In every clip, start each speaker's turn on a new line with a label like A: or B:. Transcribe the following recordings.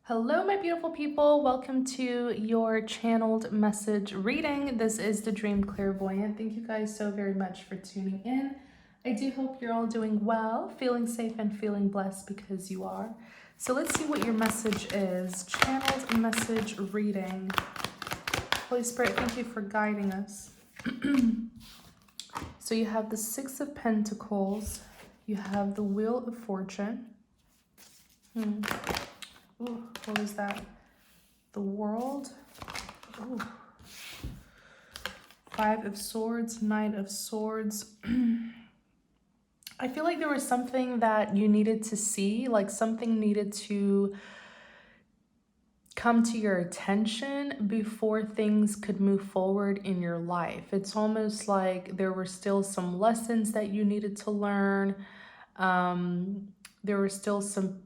A: Hello, my beautiful people. Welcome to your channeled message reading. This is the Dream Clairvoyant. Thank you guys so very much for tuning in. I do hope you're all doing well, feeling safe, and feeling blessed because you are. So let's see what your message is. Channeled message reading. Holy Spirit, thank you for guiding us. So you have the Six of Pentacles. You have the Wheel of Fortune. Ooh, what is that? The World. Ooh. Five of Swords, Knight of Swords. I feel like there was something that you needed to see, like something needed to come to your attention before things could move forward in your life. It's almost like there were still some lessons that you needed to learn. There were still some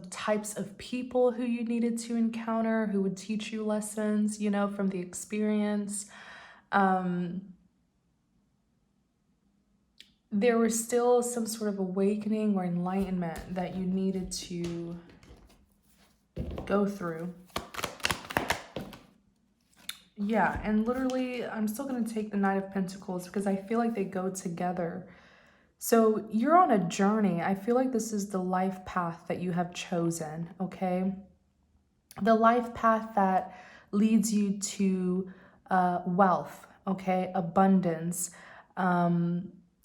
A: types of people who you needed to encounter who would teach you lessons, from the experience. There was still some sort of awakening or enlightenment that you needed to go through. Yeah, and literally, I'm still going to take the Knight of Pentacles because I feel like they go together. So you're on a journey. I feel like this is the life path that you have chosen, okay? The life path that leads you to wealth, okay? Abundance,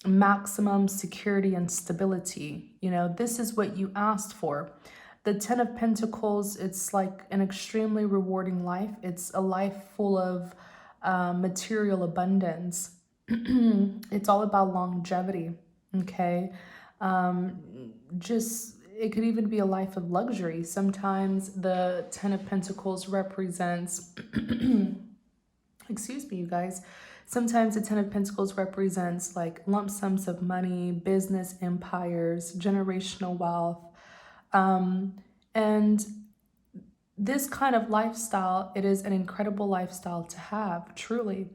A: maximum security and stability. This is what you asked for. The Ten of Pentacles, it's like an extremely rewarding life. It's a life full of material abundance. It's all about longevity, okay? It could even be a life of luxury. Sometimes the Ten of Pentacles represents, excuse me, you guys. Sometimes the Ten of Pentacles represents like lump sums of money, business empires, generational wealth. And this kind of lifestyle, it is an incredible lifestyle to have, truly.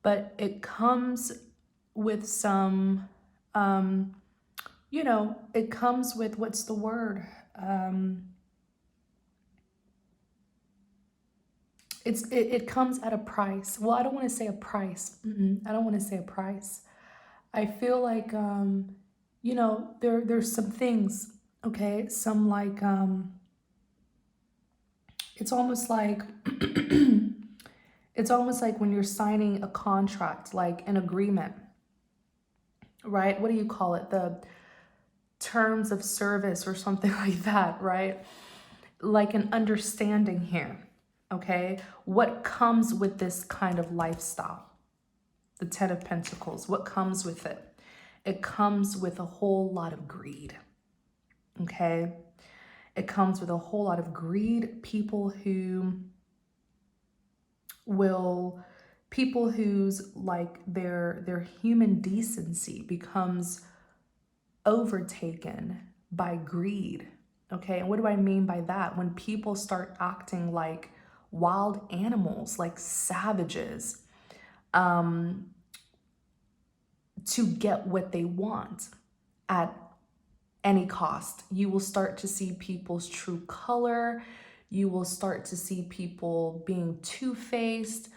A: But it comes with some, it comes with, what's the word? It comes at a price. Well, I don't want to say a price. I don't want to say a price. I feel like, there's some things, okay? Some like, it's almost like, it's almost like when you're signing a contract, like an agreement, right? What do you call it? The terms of service or something like that, right? Like an understanding here, okay? What comes with this kind of lifestyle? The Ten of Pentacles, what comes with it? It comes with a whole lot of greed, okay? It comes with a whole lot of greed. People whose like their human decency becomes overtaken by greed. Okay, and what do I mean by that? When people start acting like wild animals, like savages, to get what they want at any cost. You will start to see people's true color. You will start to see people being two-faced.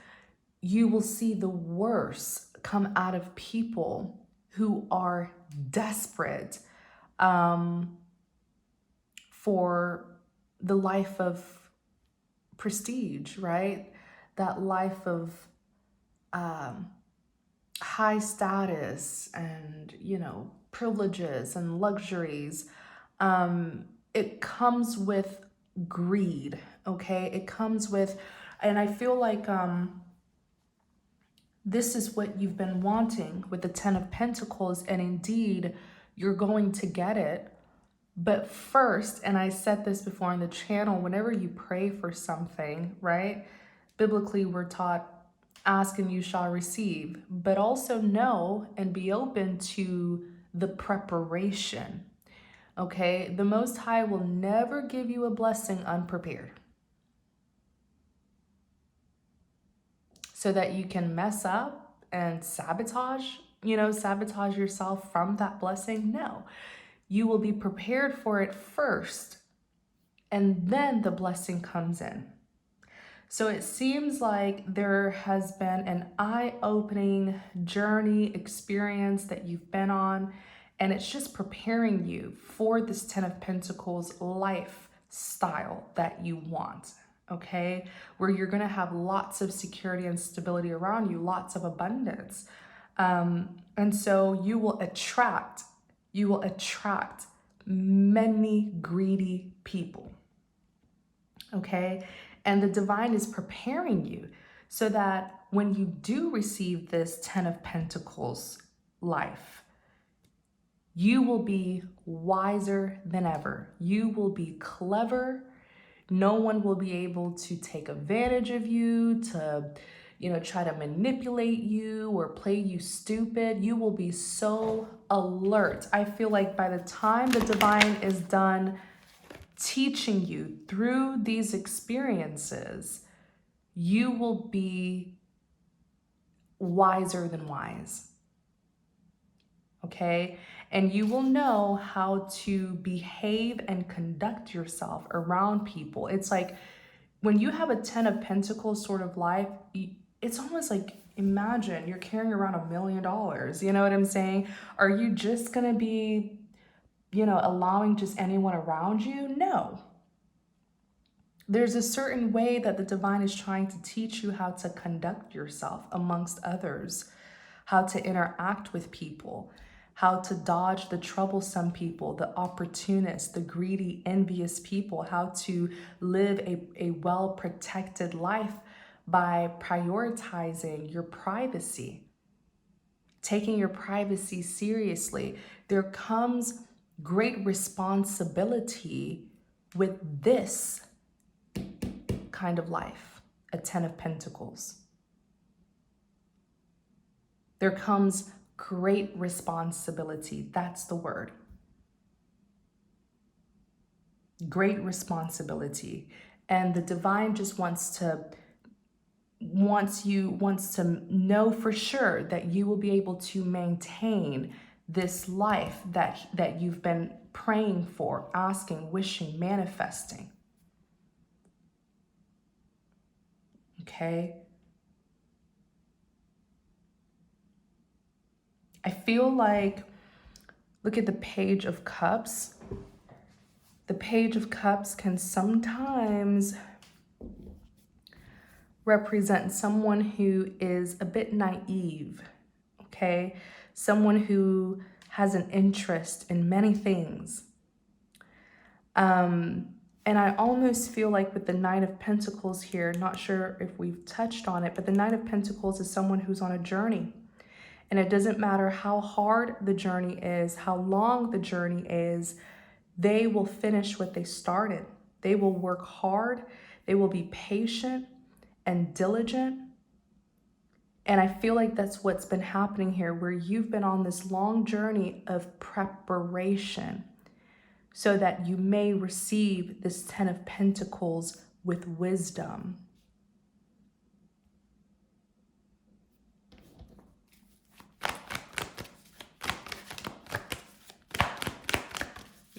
A: You will see the worst come out of people who are desperate for the life of prestige, right? That life of high status and, privileges and luxuries. It comes with greed, okay? It comes with, and I feel like this is what you've been wanting with the Ten of Pentacles, and indeed, you're going to get it. But first, and I said this before on the channel, whenever you pray for something, right? Biblically, we're taught, ask and you shall receive, but also know and be open to the preparation, okay? The Most High will never give you a blessing unprepared, so that you can mess up and sabotage yourself from that blessing. No, you will be prepared for it first, and then the blessing comes in. So it seems like there has been an eye-opening journey experience that you've been on, and it's just preparing you for this Ten of Pentacles lifestyle that you want, okay? Where you're gonna have lots of security and stability around you, lots of abundance. And so you will attract many greedy people, okay? And the divine is preparing you so that when you do receive this Ten of Pentacles life, you will be wiser than ever. You will be clever. No one will be able to take advantage of you, to, try to manipulate you or play you stupid. You will be so alert. I feel like by the time the divine is done teaching you through these experiences, you will be wiser than wise. Okay? And you will know how to behave and conduct yourself around people. It's like when you have a 10 of Pentacles sort of life, it's almost like, imagine you're carrying around $1 million. You know what I'm saying? Are you just going to be allowing just anyone around you? No. There's a certain way that the divine is trying to teach you how to conduct yourself amongst others, how to interact with people, how to dodge the troublesome people, the opportunists, the greedy, envious people, how to live a well-protected life by prioritizing your privacy, taking your privacy seriously. There comes great responsibility with this kind of life, a 10 of Pentacles. There comes great responsibility. That's the word. Great responsibility. And the divine just wants to know for sure that you will be able to maintain this life that you've been praying for, asking, wishing, manifesting. Okay? I feel like, look at the Page of Cups. The Page of Cups can sometimes represent someone who is a bit naive, okay? Someone who has an interest in many things. And I almost feel like with the Knight of Pentacles here, not sure if we've touched on it, but the Knight of Pentacles is someone who's on a journey. And it doesn't matter how hard the journey is, how long the journey is, they will finish what they started. They will work hard. They will be patient and diligent. And I feel like that's what's been happening here, where you've been on this long journey of preparation so that you may receive this 10 of Pentacles with wisdom.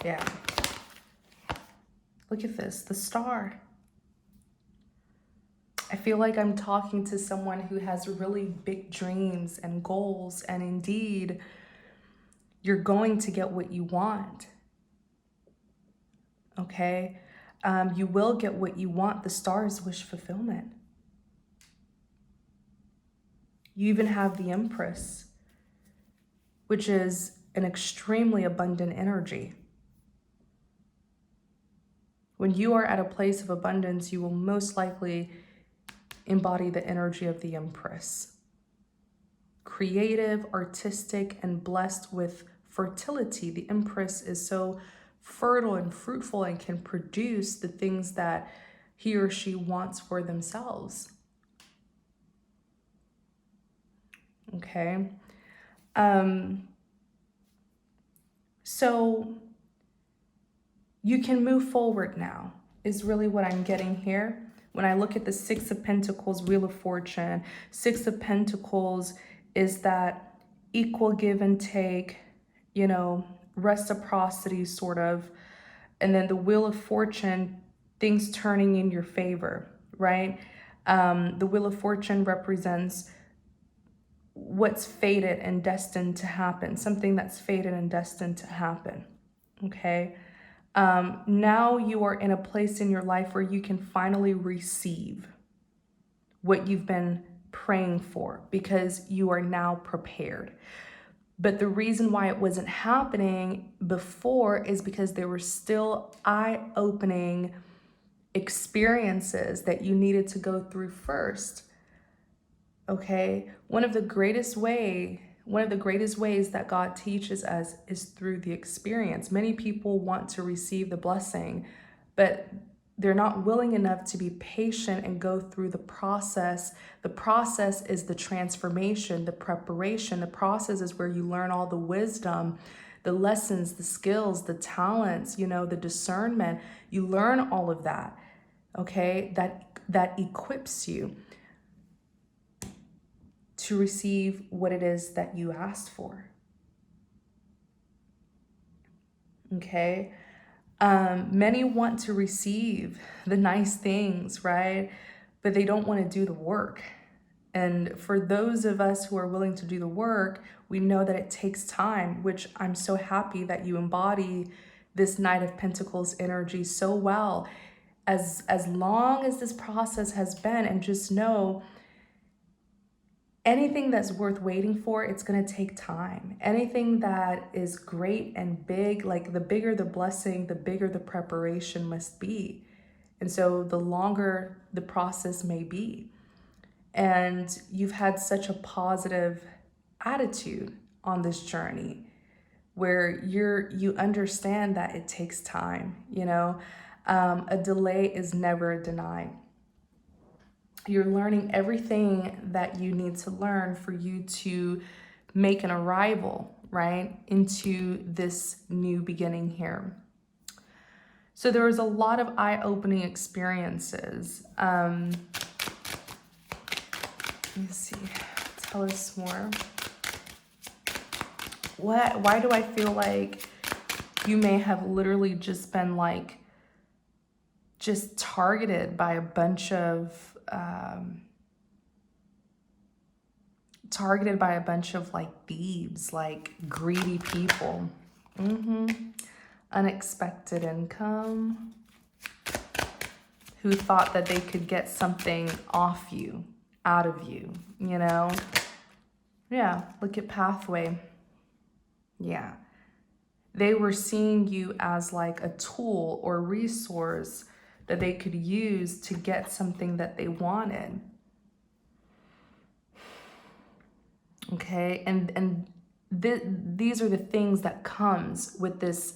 A: Yeah. Look at this, the Star. I feel like I'm talking to someone who has really big dreams and goals, and indeed, you're going to get what you want. Okay? You will get what you want. The Star is wish fulfillment. You even have the Empress, which is an extremely abundant energy. When you are at a place of abundance, you will most likely embody the energy of the Empress. Creative, artistic, and blessed with fertility. The Empress is so fertile and fruitful and can produce the things that he or she wants for themselves. Okay. So you can move forward now, is really what I'm getting here. When I look at the Six of Pentacles, Wheel of Fortune, Six of Pentacles is that equal give and take, reciprocity sort of And then the Wheel of Fortune, things turning in your favor, right? The Wheel of Fortune represents what's fated and destined to happen, something that's fated and destined to happen, okay? Now you are in a place in your life where you can finally receive what you've been praying for because you are now prepared. But the reason why it wasn't happening before is because there were still eye-opening experiences that you needed to go through first. Okay? One of the greatest ways that God teaches us is through the experience. Many people want to receive the blessing, but they're not willing enough to be patient and go through the process. The process is the transformation, the preparation. The process is where you learn all the wisdom, the lessons, the skills, the talents, the discernment. You learn all of that, okay? That equips you to receive what it is that you asked for. Okay? Many want to receive the nice things, right? But they don't want to do the work. And for those of us who are willing to do the work, we know that it takes time, which I'm so happy that you embody this Knight of Pentacles energy so well. As long as this process has been, and just know, anything that's worth waiting for, it's going to take time. Anything that is great and big, like the bigger the blessing, the bigger the preparation must be. And so the longer the process may be. And you've had such a positive attitude on this journey where you understand that it takes time, a delay is never a deny. You're learning everything that you need to learn for you to make an arrival, right, into this new beginning here. So there was a lot of eye-opening experiences. Let me see. Tell us more. Why do I feel like you may have literally just been just targeted by a bunch of thieves, greedy people. Unexpected income, who thought that they could get something off you, out of you, Yeah, look at Pathway. Yeah. They were seeing you as a tool or resource that they could use to get something that they wanted. Okay, and these are the things that comes with this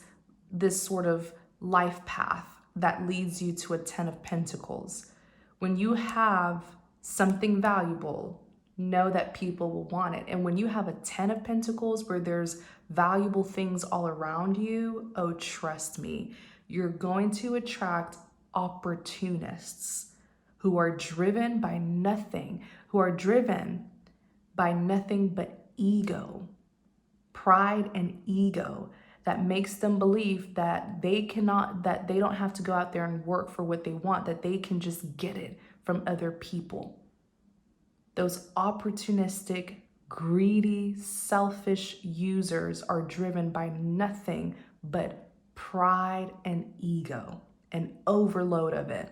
A: sort of life path that leads you to a 10 of Pentacles. When you have something valuable, know that people will want it. And when you have a 10 of Pentacles where there's valuable things all around you, oh, trust me, you're going to attract opportunists who are driven by nothing, but ego, pride and ego that makes them believe that they don't have to go out there and work for what they want, that they can just get it from other people. Those opportunistic, greedy, selfish users are driven by nothing but pride and ego, an overload of it,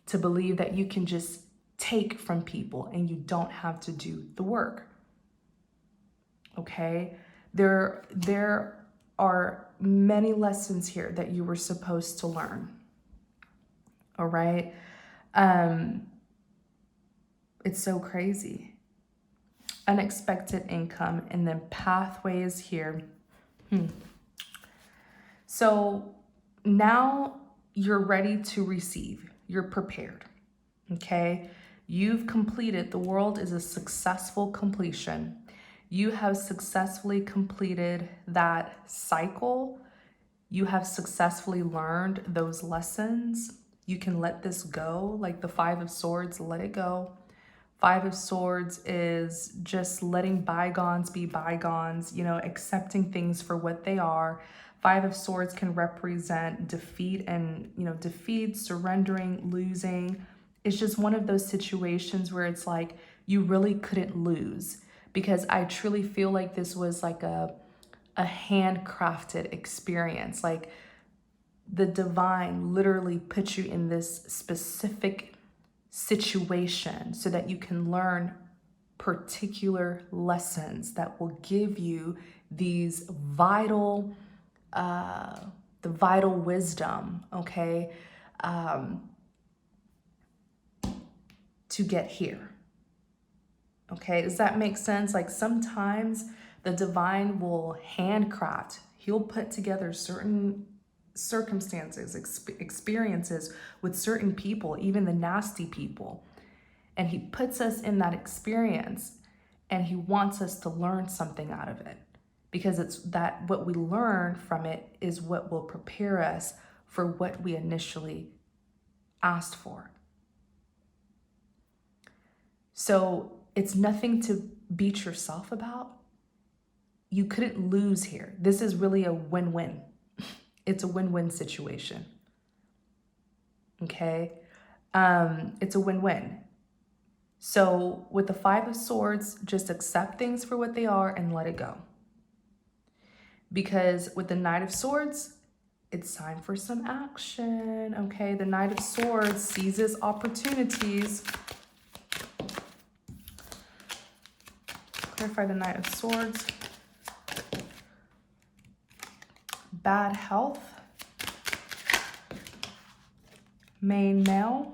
A: to believe that you can just take from people and you don't have to do the work. Okay? There are many lessons here that you were supposed to learn. All right? It's so crazy. Unexpected income, and then Pathway is here. So now you're ready to receive. You're prepared. Okay? You've completed. The world is a successful completion. You have successfully completed that cycle. You have successfully learned those lessons. You can let this go. Like the 5 of Swords, let it go. 5 of Swords is just letting bygones be bygones, accepting things for what they are. Five of Swords can represent defeat and, defeat, surrendering, losing. It's just one of those situations where it's like you really couldn't lose, because I truly feel like this was like a handcrafted experience. Like the divine literally put you in this specific situation so that you can learn particular lessons that will give you these vital, the vital wisdom, okay, to get here. Okay, does that make sense? Like sometimes the divine will handcraft. He'll put together certain circumstances, experiences with certain people, even the nasty people. And he puts us in that experience and he wants us to learn something out of it, because it's that what we learn from it is what will prepare us for what we initially asked for. So it's nothing to beat yourself about. You couldn't lose here. This is really a win-win. It's a win-win situation. Okay? It's a win-win. So with the Five of Swords, just accept things for what they are and let it go. Because with the Knight of Swords, it's time for some action. Okay? The Knight of Swords seizes opportunities. Clarify the Knight of Swords. Bad health. Main male.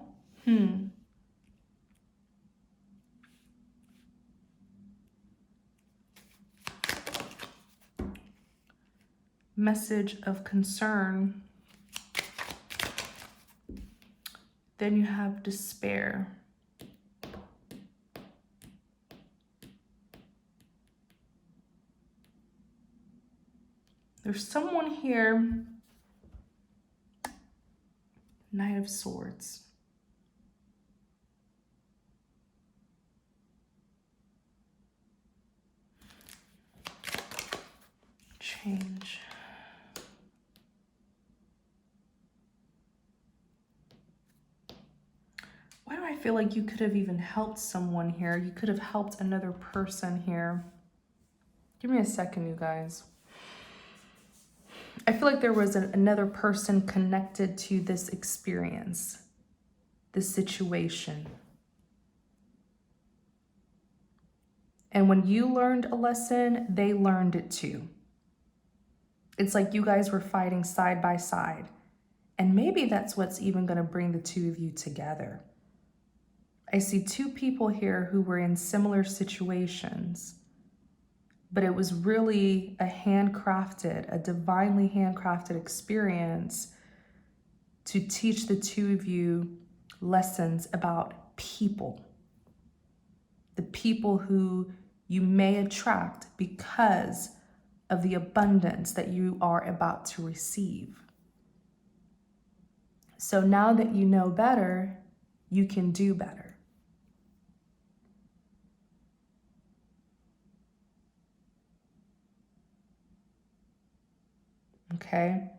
A: Message of concern. Then you have despair. There's someone here. Knight of Swords. Change. Why do I feel like you could have even helped someone here? You could have helped another person here. Give me a second, you guys. I feel like there was another person connected to this experience, this situation. And when you learned a lesson, they learned it too. It's like you guys were fighting side by side. And maybe that's what's even going to bring the two of you together. I see two people here who were in similar situations, but it was really a divinely handcrafted experience to teach the two of you lessons about people. The people who you may attract because of the abundance that you are about to receive. So now that you know better, you can do better. Okay?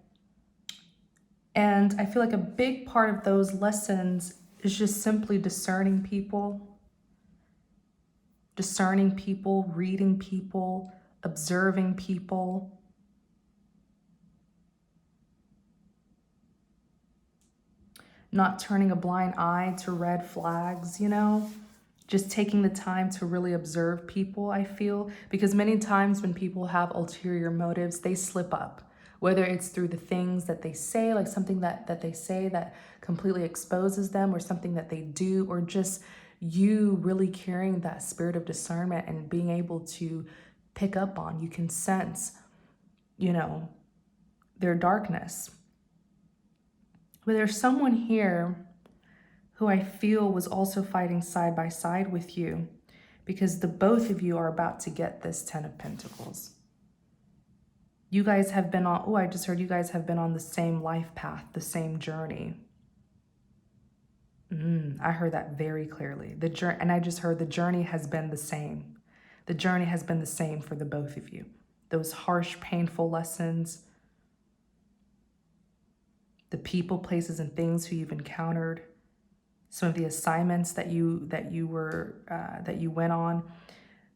A: And I feel like a big part of those lessons is just simply discerning people, reading people, observing people. Not turning a blind eye to red flags, just taking the time to really observe people, I feel, because many times when people have ulterior motives, they slip up, whether it's through the things that they say, like something that they say that completely exposes them, or something that they do, or just you really carrying that spirit of discernment and being able to pick up on, you can sense, their darkness. But there's someone here who I feel was also fighting side by side with you, because the both of you are about to get this 10 of Pentacles. You guys have been on, I just heard you guys have been on the same life path, the same journey. I heard that very clearly. And I just heard the journey has been the same. The journey has been the same for the both of you. Those harsh, painful lessons, the people, places, and things who you've encountered, some of the assignments that you went on,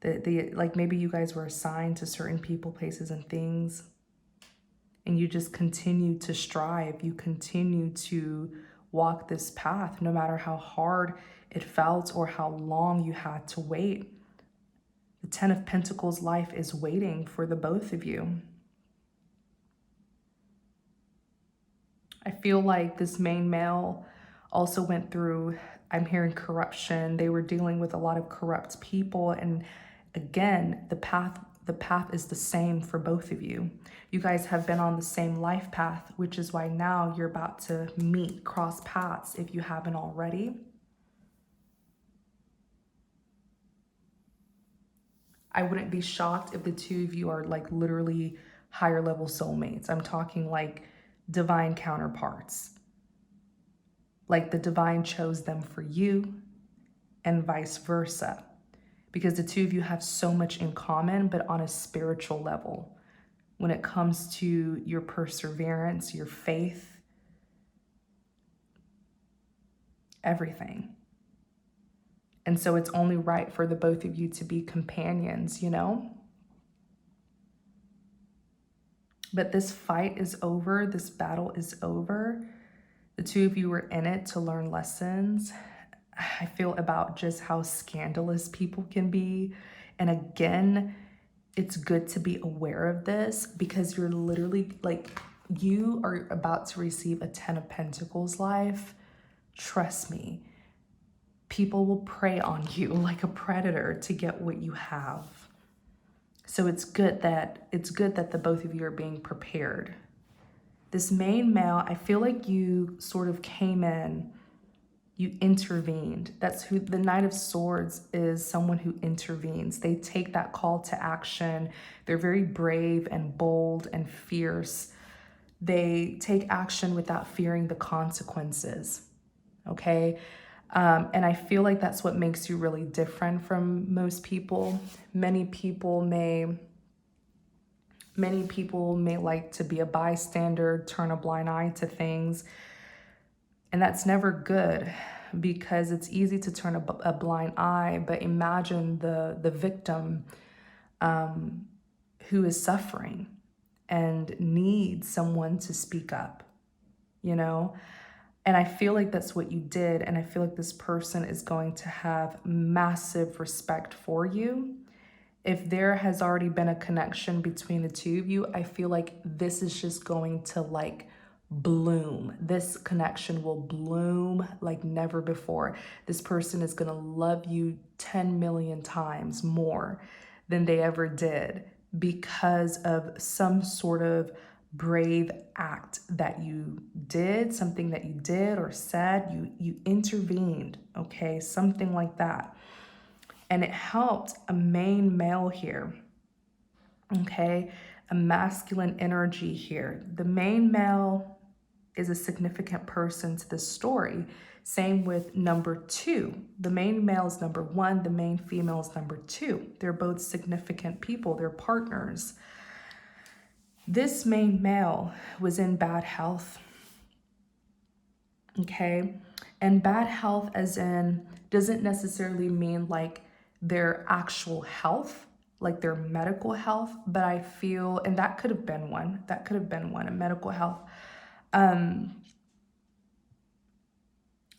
A: the like maybe you guys were assigned to certain people, places, and things, and you just continue to strive. You continue to walk this path, no matter how hard it felt or how long you had to wait. The Ten of Pentacles life is waiting for the both of you. I feel like this main male also went through, I'm hearing corruption. They were dealing with a lot of corrupt people. And again, the path is the same for both of you. You guys have been on the same life path, which is why now you're about to meet, cross paths if you haven't already. I wouldn't be shocked if the two of you are like literally higher level soulmates. I'm talking like divine counterparts. Like the divine chose them for you and vice versa. Because the two of you have so much in common, but on a spiritual level. When it comes to your perseverance, your faith, everything. And so it's only right for the both of you to be companions, you know? But this fight is over. This battle is over. The two of you were in it to learn lessons. I feel about just how scandalous people can be. And again, it's good to be aware of this because you're literally like, you are about to receive a 10 of Pentacles life. Trust me. People will prey on you like a predator to get what you have. So it's good that the both of you are being prepared. This main male, I feel like you sort of came in, you intervened. That's who the Knight of Swords is, someone who intervenes. They take that call to action. They're very brave and bold and fierce. They take action without fearing the consequences. Okay? And I feel like that's what makes you really different from most people. Many people may like to be a bystander, turn a blind eye to things. And that's never good because it's easy to turn a blind eye, but imagine the victim who is suffering and needs someone to speak up, you know? And I feel like that's what you did. And I feel like this person is going to have massive respect for you. If there has already been a connection between the two of you, I feel like this is just going to like bloom. This connection will bloom like never before. This person is going to love you 10 million times more than they ever did because of some sort of brave act that you did, something that you did or said, you intervened, okay? Something like that. And it helped a main male here, okay? A masculine energy here. The main male is a significant person to this story. Same with number 2. The main male is number 1, the main female is number 2. They're both significant people, they're partners. This main male was in bad health, okay? And bad health as in doesn't necessarily mean like their actual health, like their medical health, but I feel, and that could have been one, a medical health.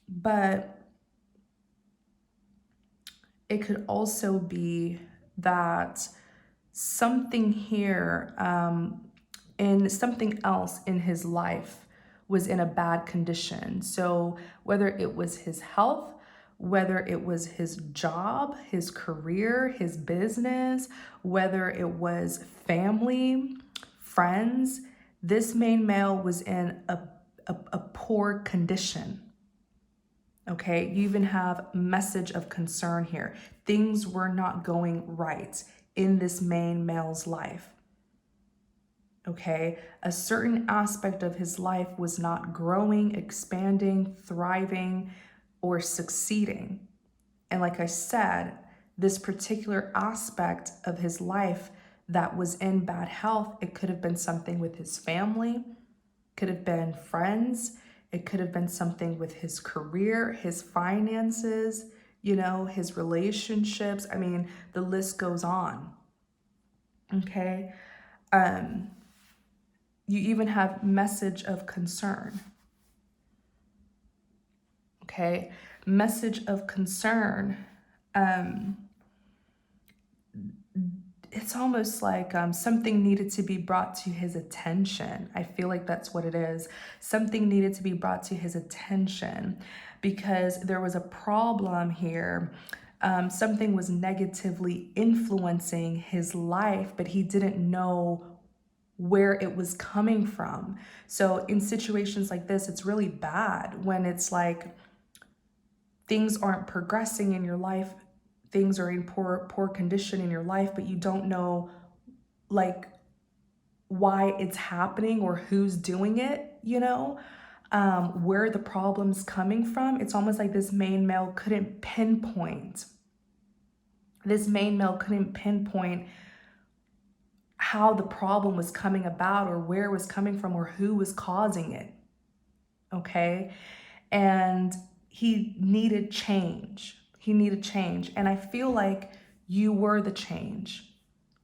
A: But it could also be that something here, and something else in his life was in a bad condition. So whether it was his health, whether it was his job, his career, his business, whether it was family, friends, this main male was in a poor condition. Okay, you even have message of concern here. Things were not going right in this main male's life. Okay, a certain aspect of his life was not growing, expanding, thriving, or succeeding. And like I said, this particular aspect of his life that was in bad health, it could have been something with his family, could have been friends. It could have been something with his career, his finances, his relationships. I mean, the list goes on. Okay. You even have message of concern. Okay. Message of concern. It's almost like something needed to be brought to his attention. I feel like that's what it is. Something needed to be brought to his attention because there was a problem here. Something was negatively influencing his life, but he didn't know where it was coming from. So in situations like this, it's really bad when it's like things aren't progressing in your life, things are in poor condition in your life, but you don't know like why it's happening or who's doing it, where the problem's coming from. It's almost like this main male couldn't pinpoint. How the problem was coming about or where it was coming from or who was causing it. Okay. And he needed change. And I feel like you were the change.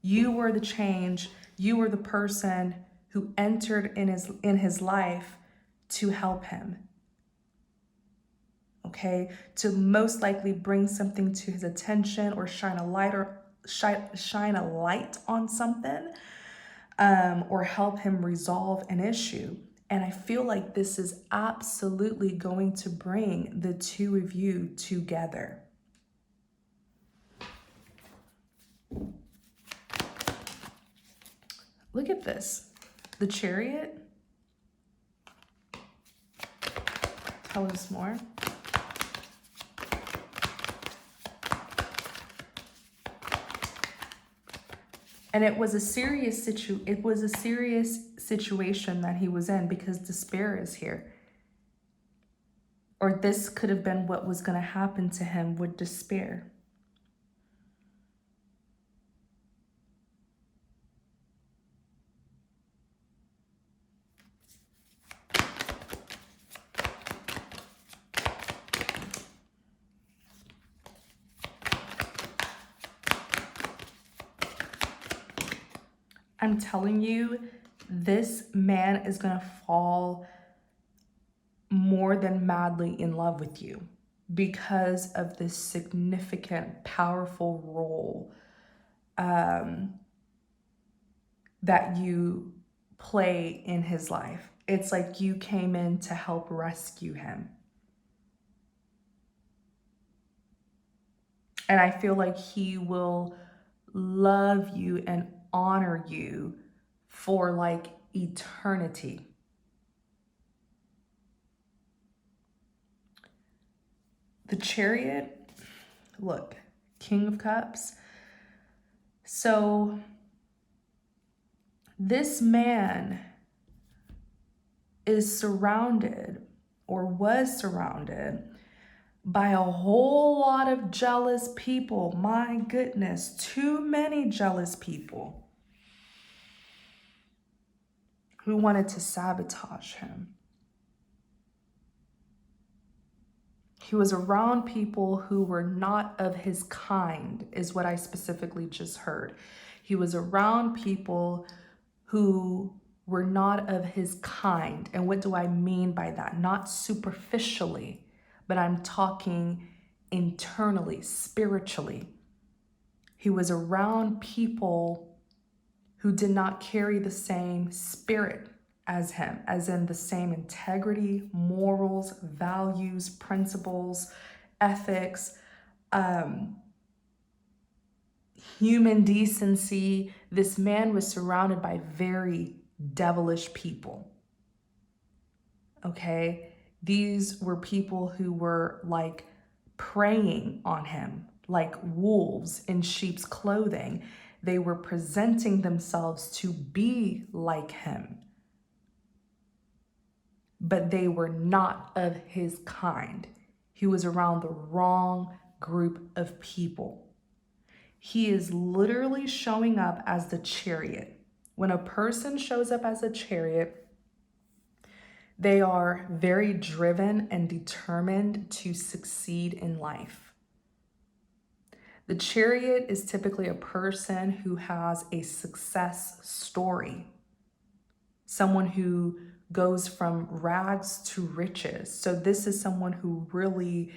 A: You were the change. You were the person who entered in his life to help him. Okay? To most likely bring something to his attention or shine a light on something, or help him resolve an issue. And I feel like this is absolutely going to bring the two of you together. Look at this. The Chariot. Tell us more. And it was a serious situation that he was in because despair is here. Or this could have been what was going to happen to him with despair. I'm telling you, this man is going to fall more than madly in love with you because of this significant, powerful role that you play in his life. It's like you came in to help rescue him. And I feel like he will love you and honor you for like eternity. The Chariot, look, King of Cups. So this man is surrounded or was surrounded by a whole lot of jealous people. My goodness, too many jealous people who wanted to sabotage him. He was around people who were not of his kind, is what I specifically just heard. He was around people who were not of his kind. And what do I mean by that? Not superficially, but I'm talking internally, spiritually. He was around people who did not carry the same spirit as him, as in the same integrity, morals, values, principles, ethics, human decency. This man was surrounded by very devilish people. Okay? These were people who were like preying on him, like wolves in sheep's clothing. They were presenting themselves to be like him, but they were not of his kind. He was around the wrong group of people. He is literally showing up as the Chariot. When a person shows up as a Chariot, They are very driven and determined to succeed in life. The Chariot is typically a person who has a success story, someone who goes from rags to riches. So this is someone who really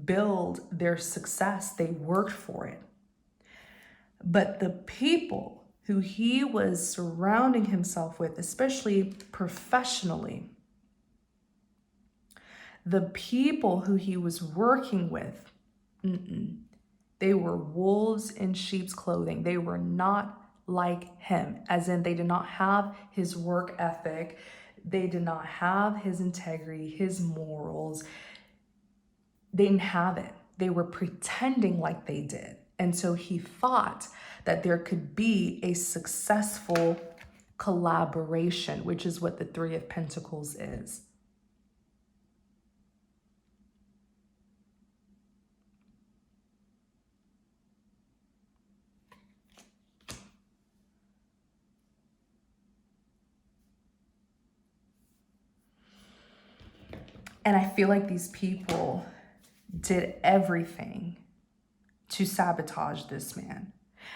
A: built their success. They worked for it. But the people who he was surrounding himself with, especially professionally, the people who he was working with, they were wolves in sheep's clothing. They were not like him, as in they did not have his work ethic. They did not have his integrity, his morals. They didn't have it. They were pretending like they did. And so he thought that there could be a successful collaboration, which is what the Three of Pentacles is. And I feel like these people did everything to sabotage this man,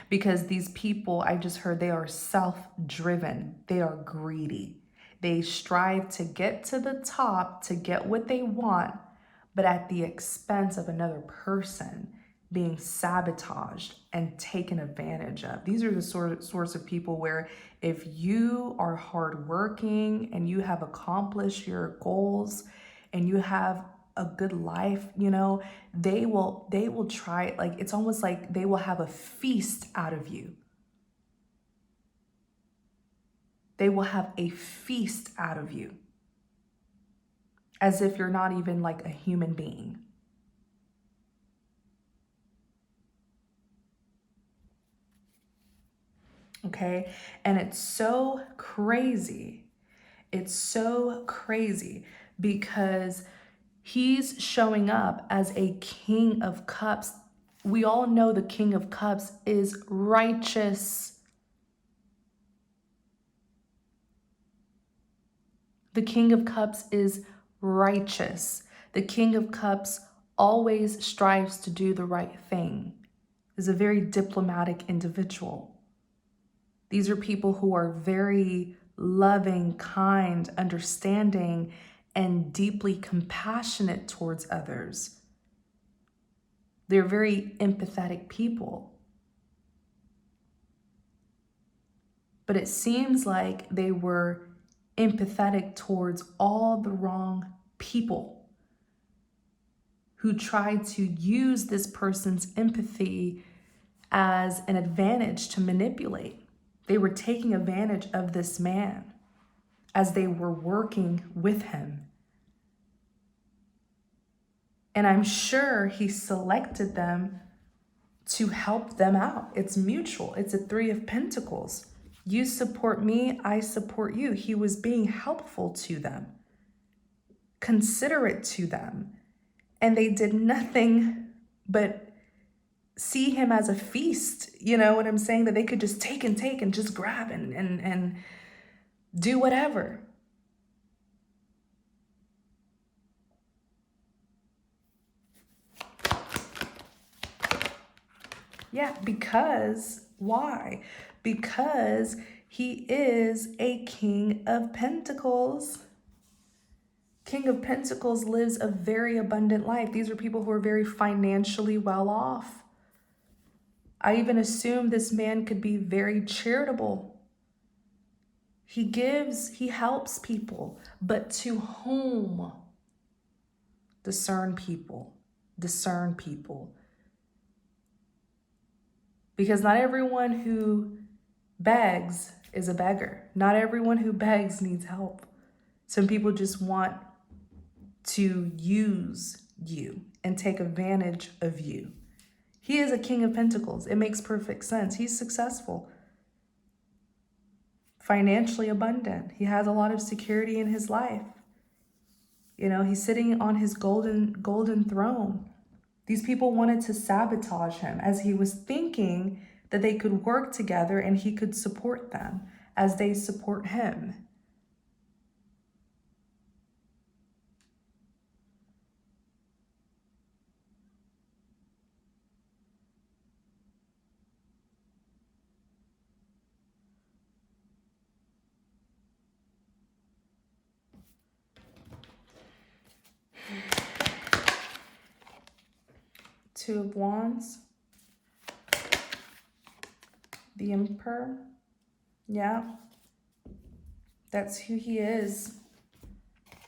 A: because these people, I just heard, they are self-driven. They are greedy. They strive to get to the top, to get what they want, but at the expense of another person being sabotaged and taken advantage of. These are the sorts of people where if you are hardworking and you have accomplished your goals and you have a good life, you know, they will try, like, it's almost like they will have a feast out of you. They will have a feast out of you, as if you're not even like a human being. Okay? And it's so crazy. It's so crazy because he's showing up as a King of Cups. We all know the King of Cups is righteous. The King of Cups is righteous. The King of Cups always strives to do the right thing. Is a very diplomatic individual. These are people who are very loving, kind, understanding, and deeply compassionate towards others. They're very empathetic people. But it seems like they were empathetic towards all the wrong people who tried to use this person's empathy as an advantage to manipulate. They were taking advantage of this man as they were working with him. And I'm sure he selected them to help them out. It's mutual. It's a Three of Pentacles. You support me, I support you. He was being helpful to them, considerate to them, and they did nothing but see him as a feast. You know what I'm saying? That they could just take and just grab and do whatever. Yeah, because why? Because he is a King of Pentacles. King of Pentacles lives a very abundant life. These are people who are very financially well off. I even assume this man could be very charitable. He gives, he helps people, but to whom? Discern people. Discern people. Because not everyone who begs is a beggar. Not everyone who begs needs help. Some people just want to use you and take advantage of you. He is a King of Pentacles. It makes perfect sense. He's successful, financially abundant. He has a lot of security in his life. You know, he's sitting on his golden throne. These people wanted to sabotage him as he was thinking that they could work together and he could support them as they support him. Two of Wands. The Emperor. Yeah. That's who he is.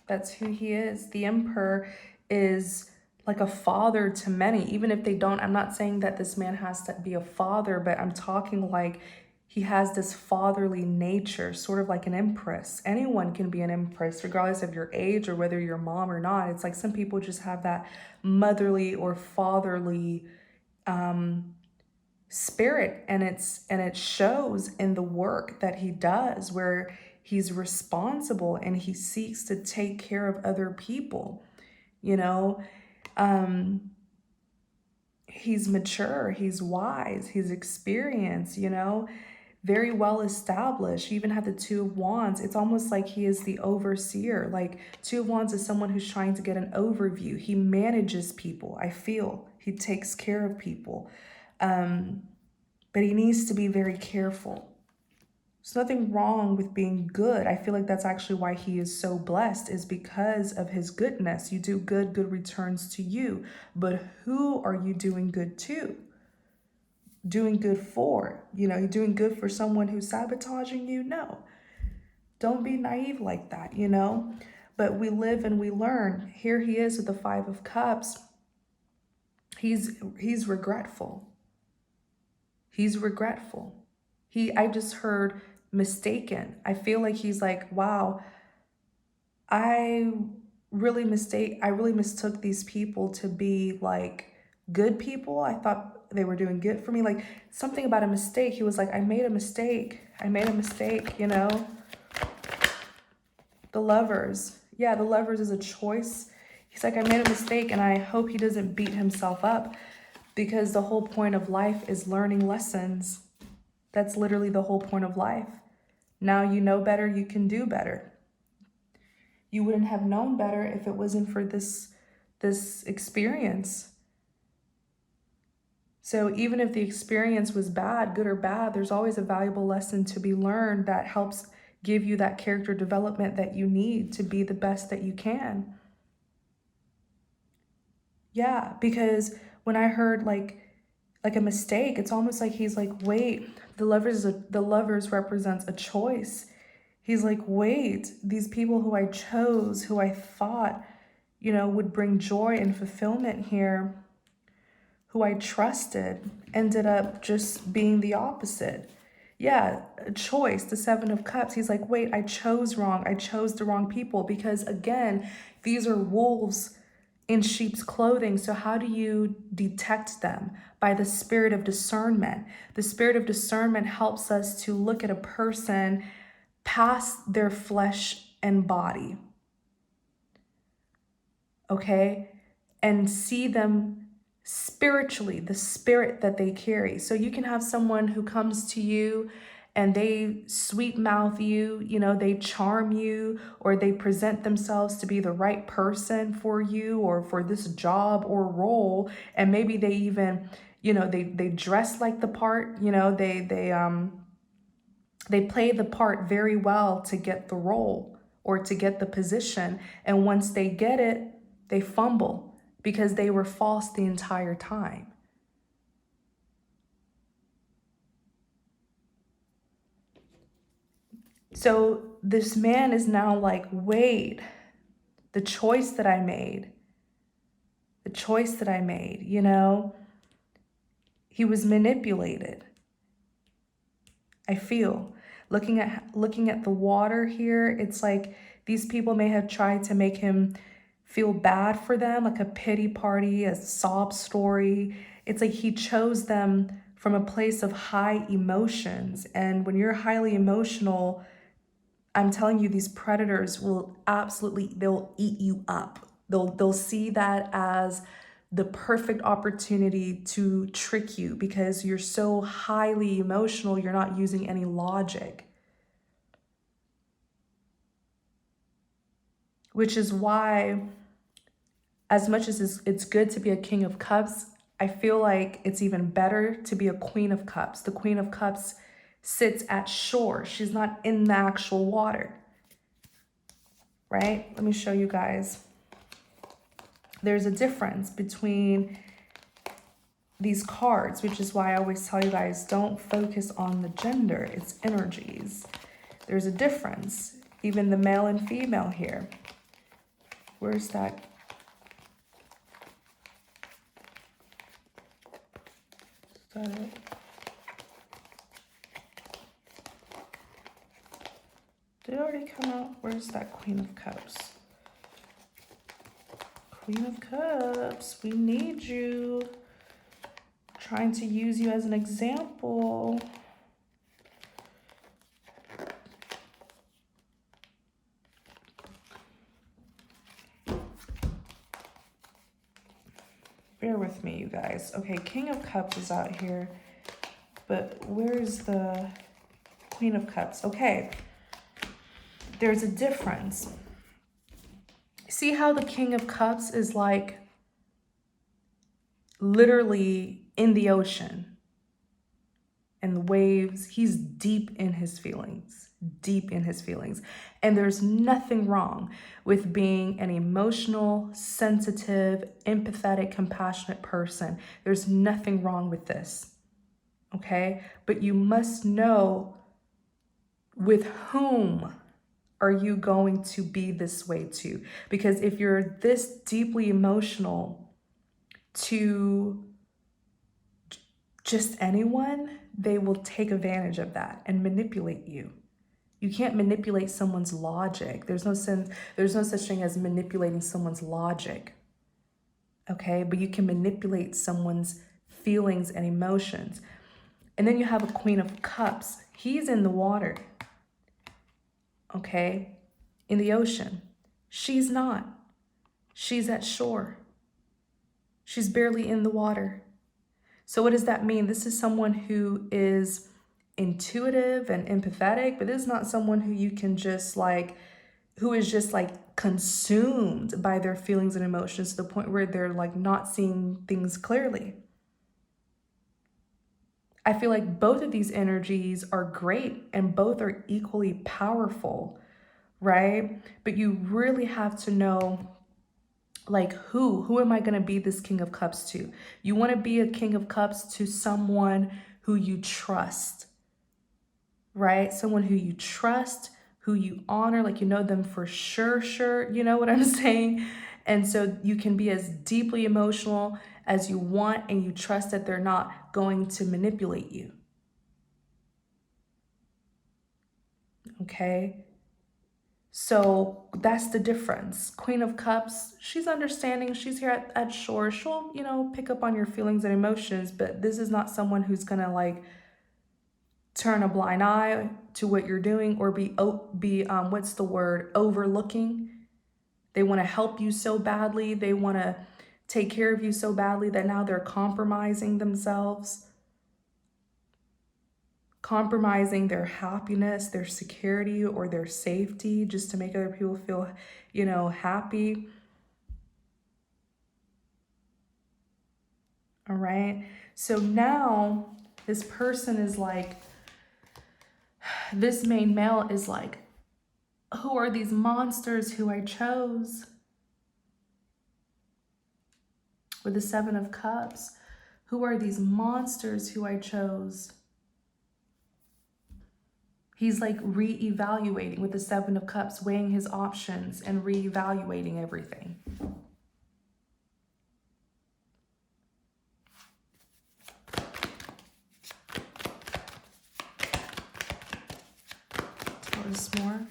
A: That's who he is. The Emperor is like a father to many, even if they don't. I'm not saying that this man has to be a father, but I'm talking like he has this fatherly nature, sort of like an empress. Anyone can be an empress, regardless of your age or whether you're mom or not. It's like some people just have that motherly or fatherly spirit, and it shows in the work that he does, where he's responsible and he seeks to take care of other people. You know, he's mature, he's wise, he's experienced, you know, very well established. You even have the Two of Wands. It's almost like he is the overseer. Like Two of Wands is someone who's trying to get an overview. He manages people. I feel he takes care of people. But he needs to be very careful. There's nothing wrong with being good. I feel like that's actually why he is so blessed, is because of his goodness. You do good, good returns to you. But who are you doing good to? Doing good for? You know, you're doing good for someone who's sabotaging you? No. Don't be naive like that, you know? But we live and we learn. Here he is with the Five of Cups. He's regretful. He's regretful. I just heard mistaken. I feel like he's like, wow, I really mistook these people to be like good people. I thought they were doing good for me. Like something about a mistake. He was like, I made a mistake, you know? The Lovers. Yeah, the Lovers is a choice. He's like, I made a mistake, and I hope he doesn't beat himself up, because the whole point of life is learning lessons. That's literally the whole point of life. Now you know better, you can do better. You wouldn't have known better if it wasn't for this experience. So even if the experience was bad, good or bad, there's always a valuable lesson to be learned that helps give you that character development that you need to be the best that you can. Yeah, because when I heard like a mistake, it's almost like he's like, wait, the Lovers represents a choice. He's like, wait, these people who I chose, who I thought, you know, would bring joy and fulfillment here, who I trusted, ended up just being the opposite. Yeah, a choice, the Seven of Cups. He's like, wait, I chose wrong. I chose the wrong people, because again, these are wolves in sheep's clothing. So how do you detect them? By the spirit of discernment. The spirit of discernment helps us to look at a person past their flesh and body, okay? And see them spiritually, the spirit that they carry. So you can have someone who comes to you and they sweet mouth you, you know, they charm you, or they present themselves to be the right person for you or for this job or role. And maybe they even, you know, they dress like the part, you know, they play the part very well to get the role or to get the position. And once they get it, they fumble because they were false the entire time. So this man is now like, wait, the choice that I made, you know, he was manipulated. I feel looking at the water here, it's like these people may have tried to make him feel bad for them, like a pity party, a sob story. It's like he chose them from a place of high emotions. And when you're highly emotional, I'm telling you, these predators will absolutely, they'll eat you up. They'll see that as the perfect opportunity to trick you because you're so highly emotional, you're not using any logic. Which is why, as much as it's good to be a King of Cups, I feel like it's even better to be a Queen of Cups. The Queen of Cups sits at shore. She's not in the actual water, right? Let me show you guys. There's a difference between these cards, which is why I always tell you guys, don't focus on the gender, it's energies. There's a difference, even the male and female here. Where's that? Is that it? Did it already come out? Where's that Queen of Cups? Queen of Cups, we need you. Trying to use you as an example. Bear with me, you guys. Okay, King of Cups is out here, but where's the Queen of Cups? Okay, there's a difference. See how the King of Cups is like literally in the ocean and the waves. He's deep in his feelings, deep in his feelings. And there's nothing wrong with being an emotional, sensitive, empathetic, compassionate person. There's nothing wrong with this, okay? But you must know with whom are you going to be this way to? Because if you're this deeply emotional to just anyone, they will take advantage of that and manipulate you. You can't manipulate someone's logic. There's no such thing as manipulating someone's logic. Okay? But you can manipulate someone's feelings and emotions. And then you have a Queen of Cups. He's in the water. Okay? In the ocean. She's not. She's at shore. She's barely in the water. So what does that mean? This is someone who is intuitive and empathetic, but this is not someone who you can just like, who is just like consumed by their feelings and emotions to the point where they're like not seeing things clearly. I feel like both of these energies are great and both are equally powerful, right? But you really have to know like who am I going to be this King of Cups to? You want to be a King of Cups to someone who you trust, right? Someone who you trust, who you honor, like you know them for sure, you know what I'm saying? And so you can be as deeply emotional as you want and you trust that they're not going to manipulate you. Okay? So that's the difference. Queen of Cups, she's understanding. She's here at shore. She'll, you know, pick up on your feelings and emotions, but this is not someone who's going to like turn a blind eye to what you're doing or be what's the word, overlooking. They want to help you so badly. They want to take care of you so badly that now they're compromising themselves, compromising their happiness, their security, or their safety just to make other people feel, you know, happy. All right. So now this person is like, this main male is like, who are these monsters who I chose? With the Seven of Cups, who are these monsters who I chose? He's like reevaluating with the Seven of Cups, weighing his options and reevaluating everything. Tell us more.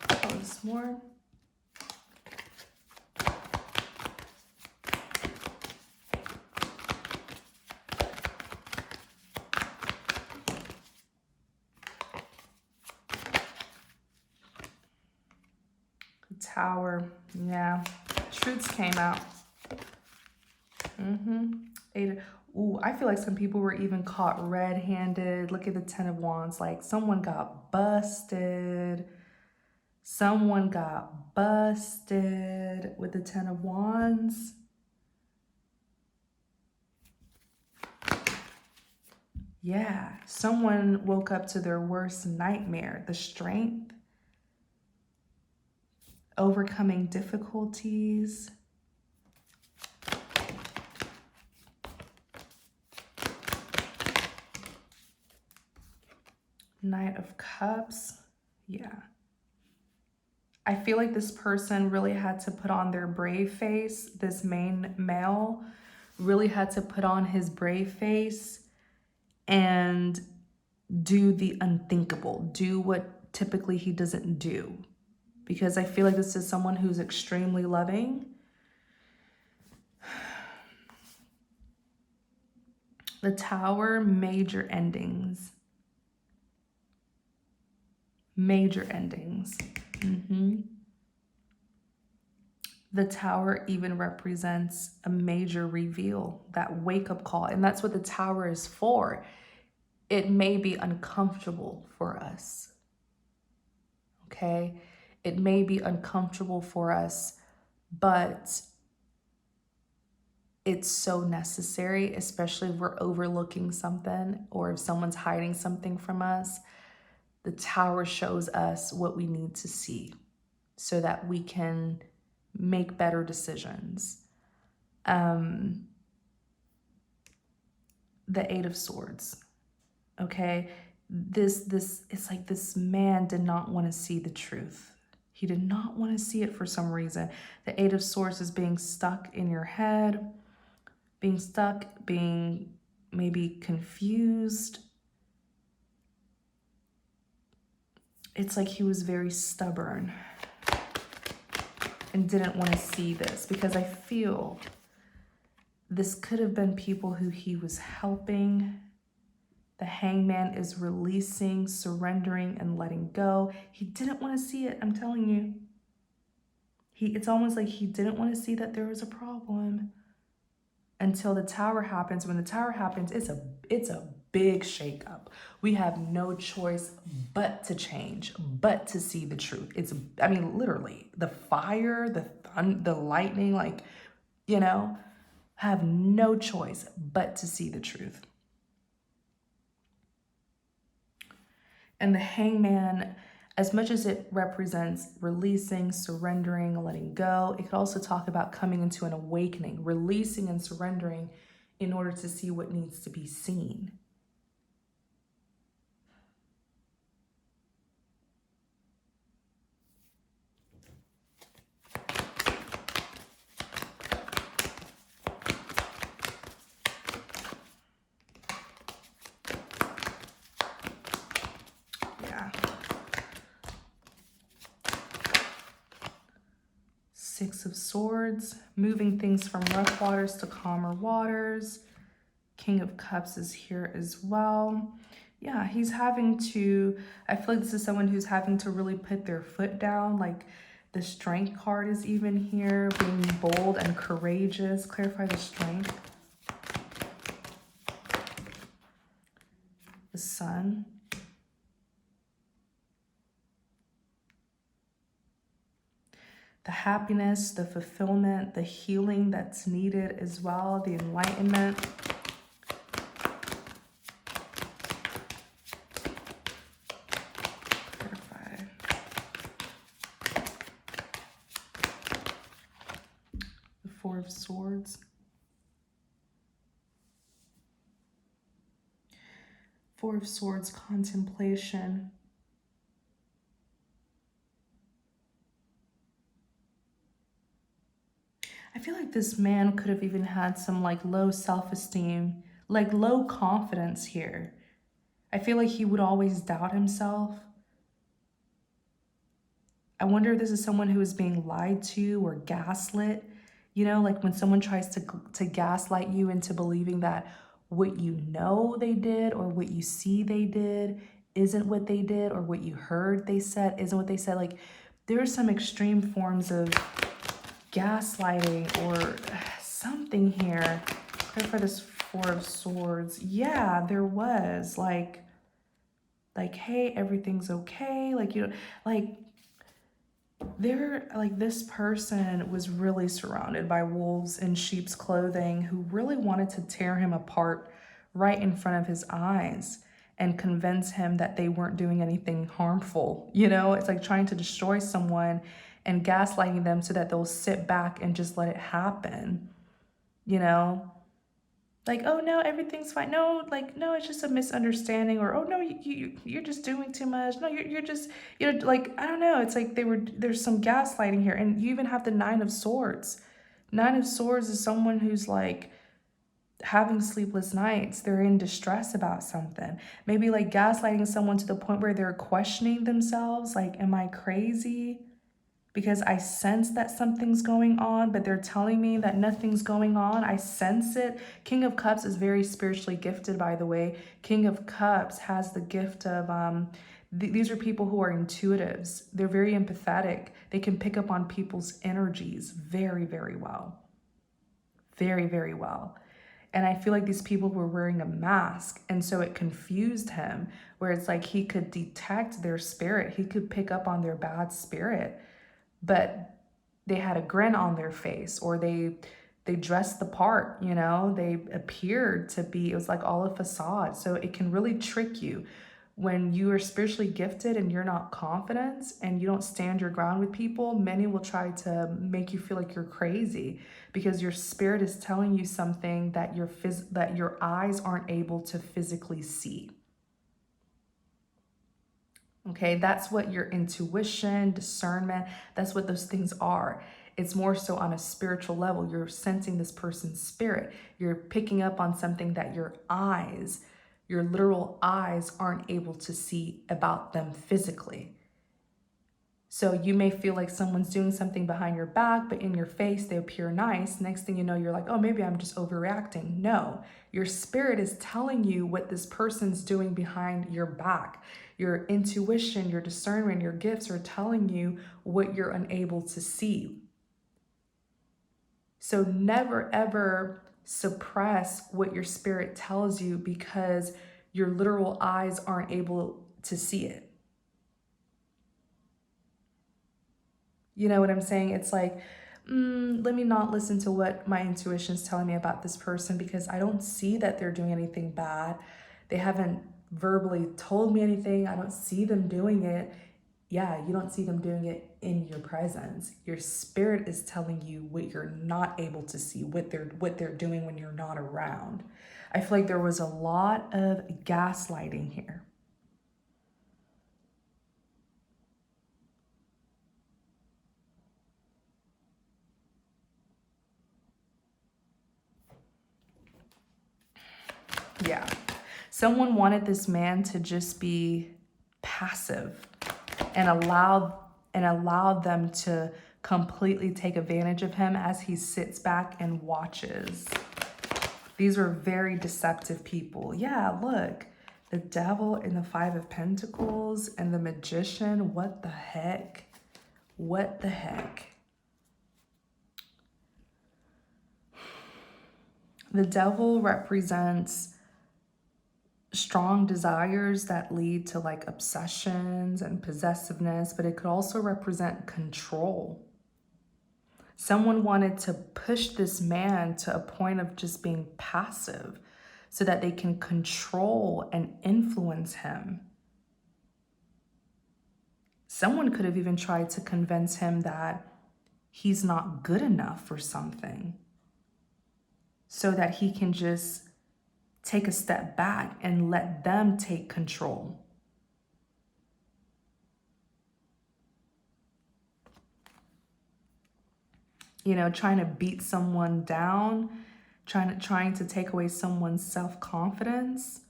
A: Tell us more. Tower, yeah. Truths came out. Ooh, I feel like some people were even caught red-handed. Look at the Ten of Wands. Like someone got busted. Someone got busted with the Ten of Wands. Yeah, someone woke up to their worst nightmare. The Strength. overcoming difficulties. Knight of Cups. Yeah. I feel like this person really had to put on their brave face. This main male really had to put on his brave face and do the unthinkable, do what typically he doesn't do. Because I feel like this is someone who's extremely loving. The Tower, major endings. Major endings. The Tower even represents a major reveal, that wake-up call. And that's what the Tower is for. It may be uncomfortable for us. Okay? It may be uncomfortable for us, but it's so necessary, especially if we're overlooking something or if someone's hiding something from us. The Tower shows us what we need to see so that we can make better decisions. The Eight of Swords, okay? It's like this man did not want to see the truth. He did not want to see it for some reason. The Eight of Swords is being stuck in your head, being maybe confused. It's like he was very stubborn and didn't want to see this, because I feel this could have been people who he was helping. The Hangman is releasing, surrendering, and letting go. He didn't want to see it, I'm telling you. It's almost like he didn't want to see that there was a problem until the Tower happens. When the Tower happens, it's a big shakeup. We have no choice but to change, but to see the truth. I mean, literally, the fire, the lightning, like, you know, have no choice but to see the truth. And the Hangman, as much as it represents releasing, surrendering, letting go, it could also talk about coming into an awakening, releasing and surrendering in order to see what needs to be seen. Six of Swords, moving things from rough waters to calmer waters. King of Cups is here as well. Yeah, he's having to, I feel like this is someone who's having to really put their foot down. Like the Strength card is even here, being bold and courageous. Clarify the Strength. The Sun. The happiness, the fulfillment, the healing that's needed as well, the enlightenment. Clarify. The Four of Swords. Four of Swords, contemplation. I feel like this man could have even had some like low self-esteem, like low confidence here. I feel like he would always doubt himself. I wonder if this is someone who is being lied to or gaslit. You know, like when someone tries to gaslight you into believing that what you know they did or what you see they did isn't what they did, or what you heard they said isn't what they said. Like there are some extreme forms of gaslighting or something here. Clarify this Four of Swords. Yeah, there was like, hey, everything's okay. Like, you know, like this person was really surrounded by wolves in sheep's clothing who really wanted to tear him apart right in front of his eyes and convince him that they weren't doing anything harmful. You know, it's like trying to destroy someone and gaslighting them so that they'll sit back and just let it happen, you know? Like, oh no, everything's fine. No, like, no, it's just a misunderstanding. Or, oh no, you're just doing too much. No, you're just, like, I don't know. It's like there's some gaslighting here. And you even have the Nine of Swords. Nine of Swords is someone who's like having sleepless nights. They're in distress about something. Maybe like gaslighting someone to the point where they're questioning themselves. Like, am I crazy? Because I sense that something's going on, but they're telling me that nothing's going on. I sense it. King of Cups is very spiritually gifted, by the way. King of Cups has the gift of, these are people who are intuitives. They're very empathetic. They can pick up on people's energies very, very well. Very, very well. And I feel like these people were wearing a mask. And so it confused him, where it's like he could detect their spirit. He could pick up on their bad spirit, but they had a grin on their face, or they dressed the part, they appeared to be, it was like all a facade. So it can really trick you when you are spiritually gifted and you're not confident and you don't stand your ground with people. Many will try to make you feel like you're crazy because your spirit is telling you something that your eyes aren't able to physically see. Okay, that's what your intuition, discernment, that's what those things are. It's more so on a spiritual level. You're sensing this person's spirit. You're picking up on something that your literal eyes aren't able to see about them physically. So you may feel like someone's doing something behind your back, but in your face, they appear nice. Next thing you know, you're like, oh, maybe I'm just overreacting. No, your spirit is telling you what this person's doing behind your back. Your intuition, your discernment, your gifts are telling you what you're unable to see. So never, ever suppress what your spirit tells you because your literal eyes aren't able to see it. You know what I'm saying? It's like, let me not listen to what my intuition is telling me about this person because I don't see that they're doing anything bad. They haven't verbally told me anything. I don't see them doing it. Yeah, you don't see them doing it in your presence. Your spirit is telling you what you're not able to see, what they're doing when you're not around. I feel like there was a lot of gaslighting here. Yeah. Someone wanted this man to just be passive and allow them to completely take advantage of him as he sits back and watches. These are very deceptive people. Yeah, look, the Devil and the Five of Pentacles and the Magician. What the heck? What the heck? The Devil represents strong desires that lead to like obsessions and possessiveness, but it could also represent control. Someone wanted to push this man to a point of just being passive so that they can control and influence him. Someone could have even tried to convince him that he's not good enough for something so that he can just take a step back and let them take control. Trying to beat someone down, trying to take away someone's self-confidence,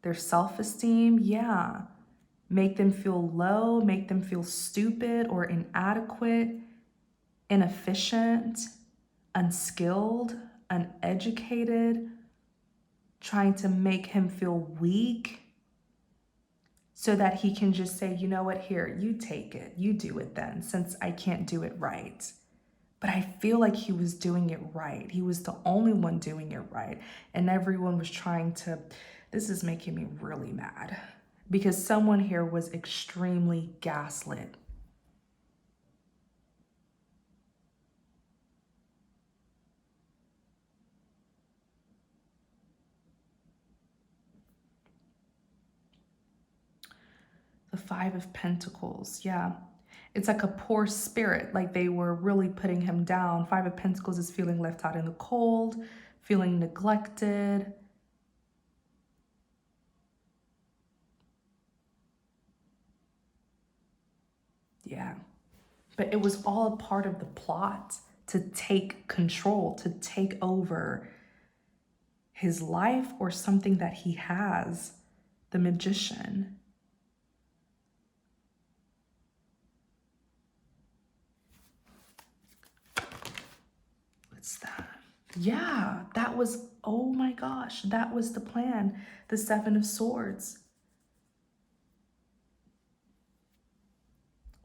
A: their self-esteem. Yeah. Make them feel low, make them feel stupid or inadequate, inefficient, unskilled, uneducated, trying to make him feel weak so that he can just say, you know what, here, you take it, you do it then, since I can't do it right. But I feel like he was doing it right. He was the only one doing it right. And everyone was trying to, this is making me really mad because someone here was extremely gaslit. The Five of Pentacles, yeah. It's like a poor spirit, like they were really putting him down. Five of Pentacles is feeling left out in the cold, feeling neglected. Yeah. But it was all a part of the plot to take control, to take over his life or something that he has, the Magician. What's that? Yeah, that was, oh my gosh, that was the plan. The Seven of Swords.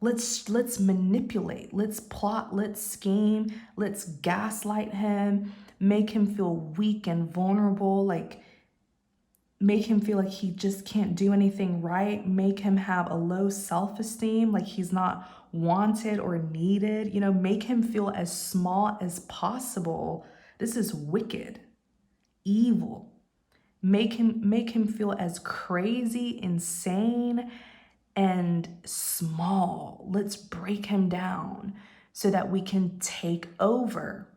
A: Let's manipulate, let's plot, let's scheme, let's gaslight him, make him feel weak and vulnerable, like make him feel like he just can't do anything right, make him have a low self-esteem, like he's not wanted or needed, make him feel as small as possible. This is wicked, evil. Make him feel as crazy, insane, and small. Let's break him down so that we can take over.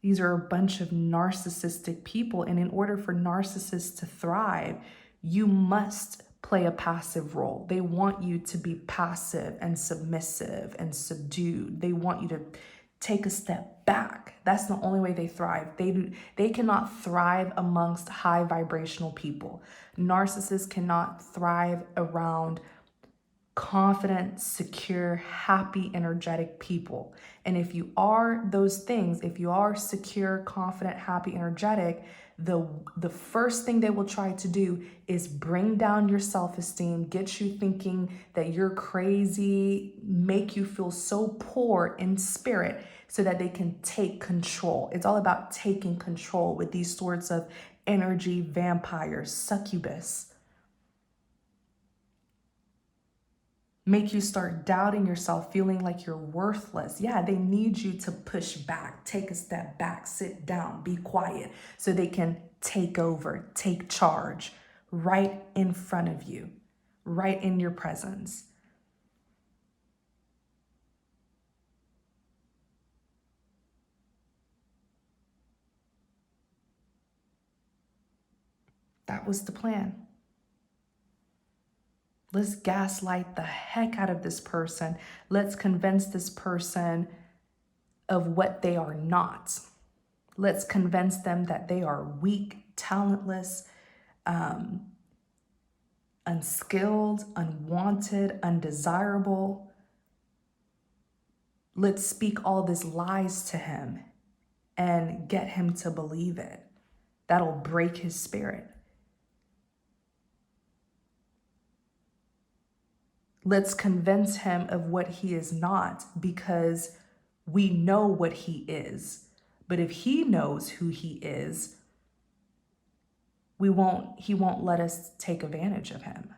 A: These are a bunch of narcissistic people, and in order for narcissists to thrive, you must play a passive role. They want you to be passive and submissive and subdued. They want you to take a step back. That's the only way they thrive. They cannot thrive amongst high vibrational people. Narcissists cannot thrive around confident, secure, happy, energetic people. And if you are those things, if you are secure, confident, happy, energetic, the first thing they will try to do is bring down your self-esteem, get you thinking that you're crazy, make you feel so poor in spirit so that they can take control. It's all about taking control with these sorts of energy vampires, succubus. Make you start doubting yourself, feeling like you're worthless. Yeah, they need you to push back, take a step back, sit down, be quiet, so they can take over, take charge right in front of you, right in your presence. That was the plan. Let's gaslight the heck out of this person. Let's convince this person of what they are not. Let's convince them that they are weak, talentless, unskilled, unwanted, undesirable. Let's speak all these lies to him and get him to believe it. That'll break his spirit. Let's convince him of what he is not, because we know what he is. But if he knows who he is, he won't let us take advantage of him.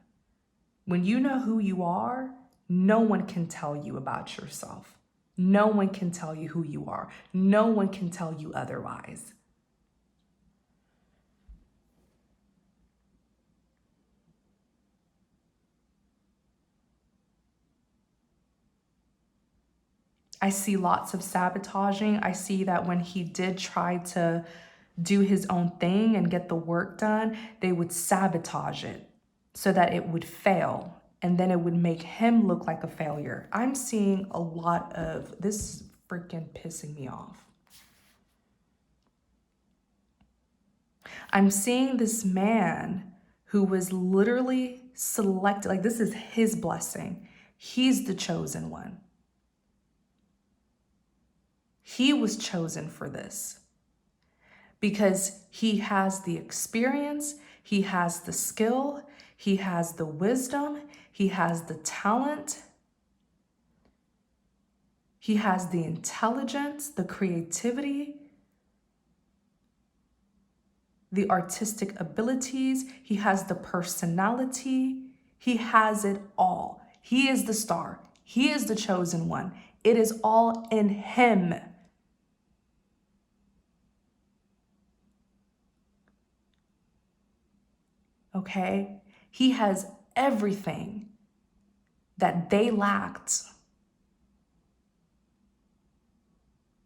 A: When you know who you are, no one can tell you about yourself. No one can tell you who you are. No one can tell you otherwise. I see lots of sabotaging. I see that when he did try to do his own thing and get the work done, they would sabotage it so that it would fail. And then it would make him look like a failure. I'm seeing a lot of this, freaking pissing me off. I'm seeing this man who was literally selected, like this is his blessing. He's the chosen one. He was chosen for this because he has the experience, he has the skill, he has the wisdom, he has the talent, he has the intelligence, the creativity, the artistic abilities, he has the personality, he has it all. He is the star, he is the chosen one. It is all in him. Okay? He has everything that they lacked.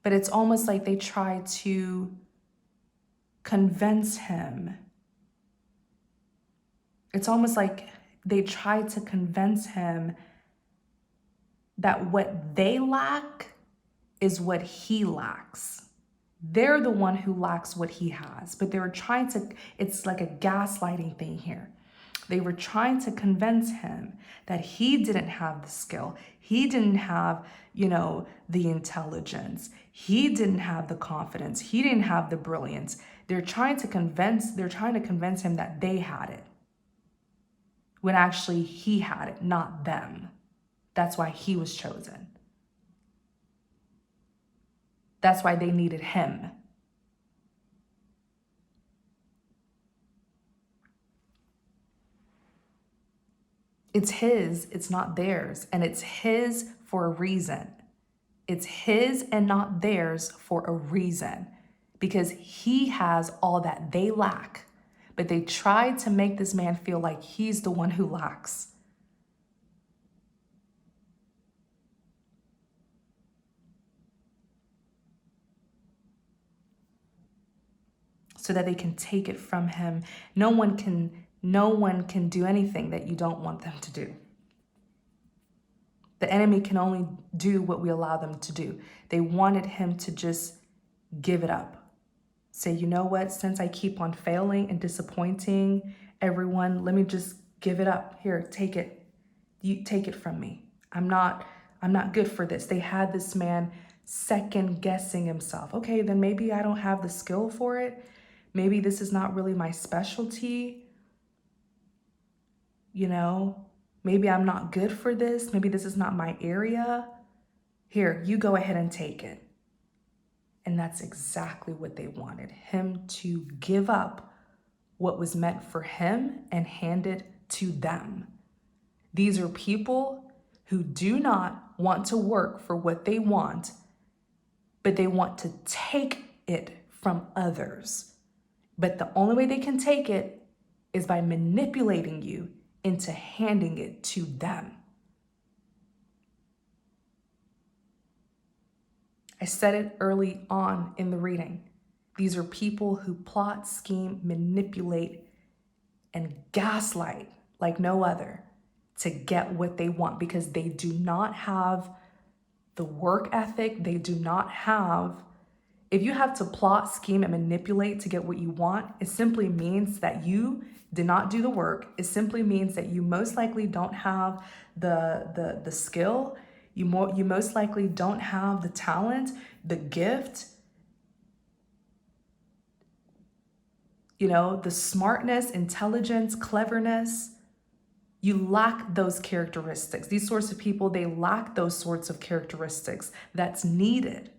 A: But it's almost like they try to convince him. It's almost like they try to convince him that what they lack is what he lacks. They're the one who lacks what he has, but they were trying to, it's like a gaslighting thing here. They were trying to convince him that he didn't have the skill. He didn't have, the intelligence. He didn't have the confidence. He didn't have the brilliance. They're trying to convince him that they had it, when actually he had it, not them. That's why he was chosen. That's why they needed him. It's his, it's not theirs, and it's his for a reason. It's his and not theirs for a reason, because he has all that they lack. But they tried to make this man feel like he's the one who lacks. So that they can take it from him. No one can do anything that you don't want them to do. The enemy can only do what we allow them to do. They wanted him to just give it up. Say, you know what, since I keep on failing and disappointing everyone, let me just give it up. Here, take it. You take it from me. I'm not good for this. They had this man second guessing himself. Okay, then maybe I don't have the skill for it. Maybe this is not really my specialty. Maybe I'm not good for this. Maybe this is not my area. Here, you go ahead and take it. And that's exactly what they wanted, him to give up what was meant for him and hand it to them. These are people who do not want to work for what they want, but they want to take it from others. But the only way they can take it is by manipulating you into handing it to them. I said it early on in the reading. These are people who plot, scheme, manipulate, and gaslight like no other to get what they want, because they do not have the work ethic. They do not have, if you have to plot, scheme, and manipulate to get what you want, it simply means that you did not do the work. It simply means that you most likely don't have the skill. You most likely don't have the talent, the gift, the smartness, intelligence, cleverness. You lack those characteristics. These sorts of people, they lack those sorts of characteristics that's needed.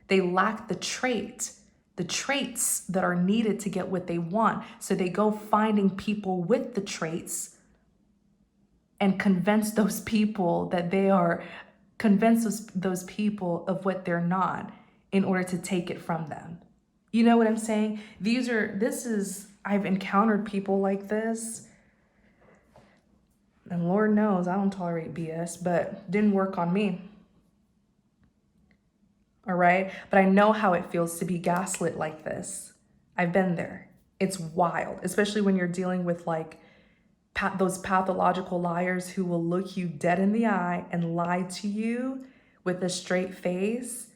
A: They lack the traits that are needed to get what they want. So they go finding people with the traits and convince those people that they are, convince those people of what they're not in order to take it from them. You know what I'm saying? I've encountered people like this. And Lord knows I don't tolerate BS, but didn't work on me. All right? But I know how it feels to be gaslit like this. I've been there. It's wild, especially when you're dealing with those pathological liars who will look you dead in the eye and lie to you with a straight face.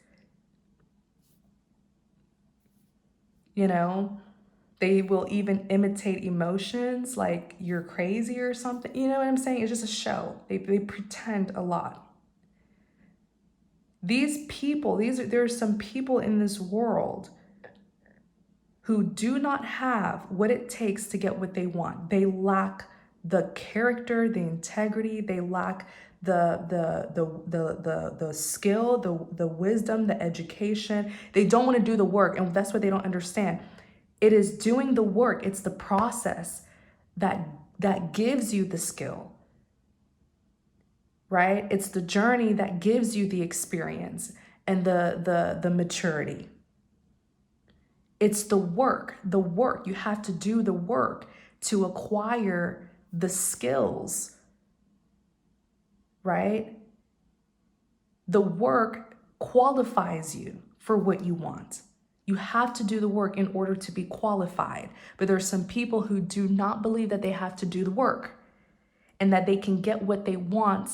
A: They will even imitate emotions like you're crazy or something. You know what I'm saying? It's just a show. They pretend a lot. These people, there are some people in this world who do not have what it takes to get what they want. They lack the character, the integrity. They lack the skill, the wisdom, the education. They don't want to do the work, and that's what they don't understand. It is doing the work. It's the process that gives you the skill, right? It's the journey that gives you the experience and the maturity. It's the work. You have to do the work to acquire the skills, right? The work qualifies you for what you want. You have to do the work in order to be qualified. But there are some people who do not believe that they have to do the work and that they can get what they want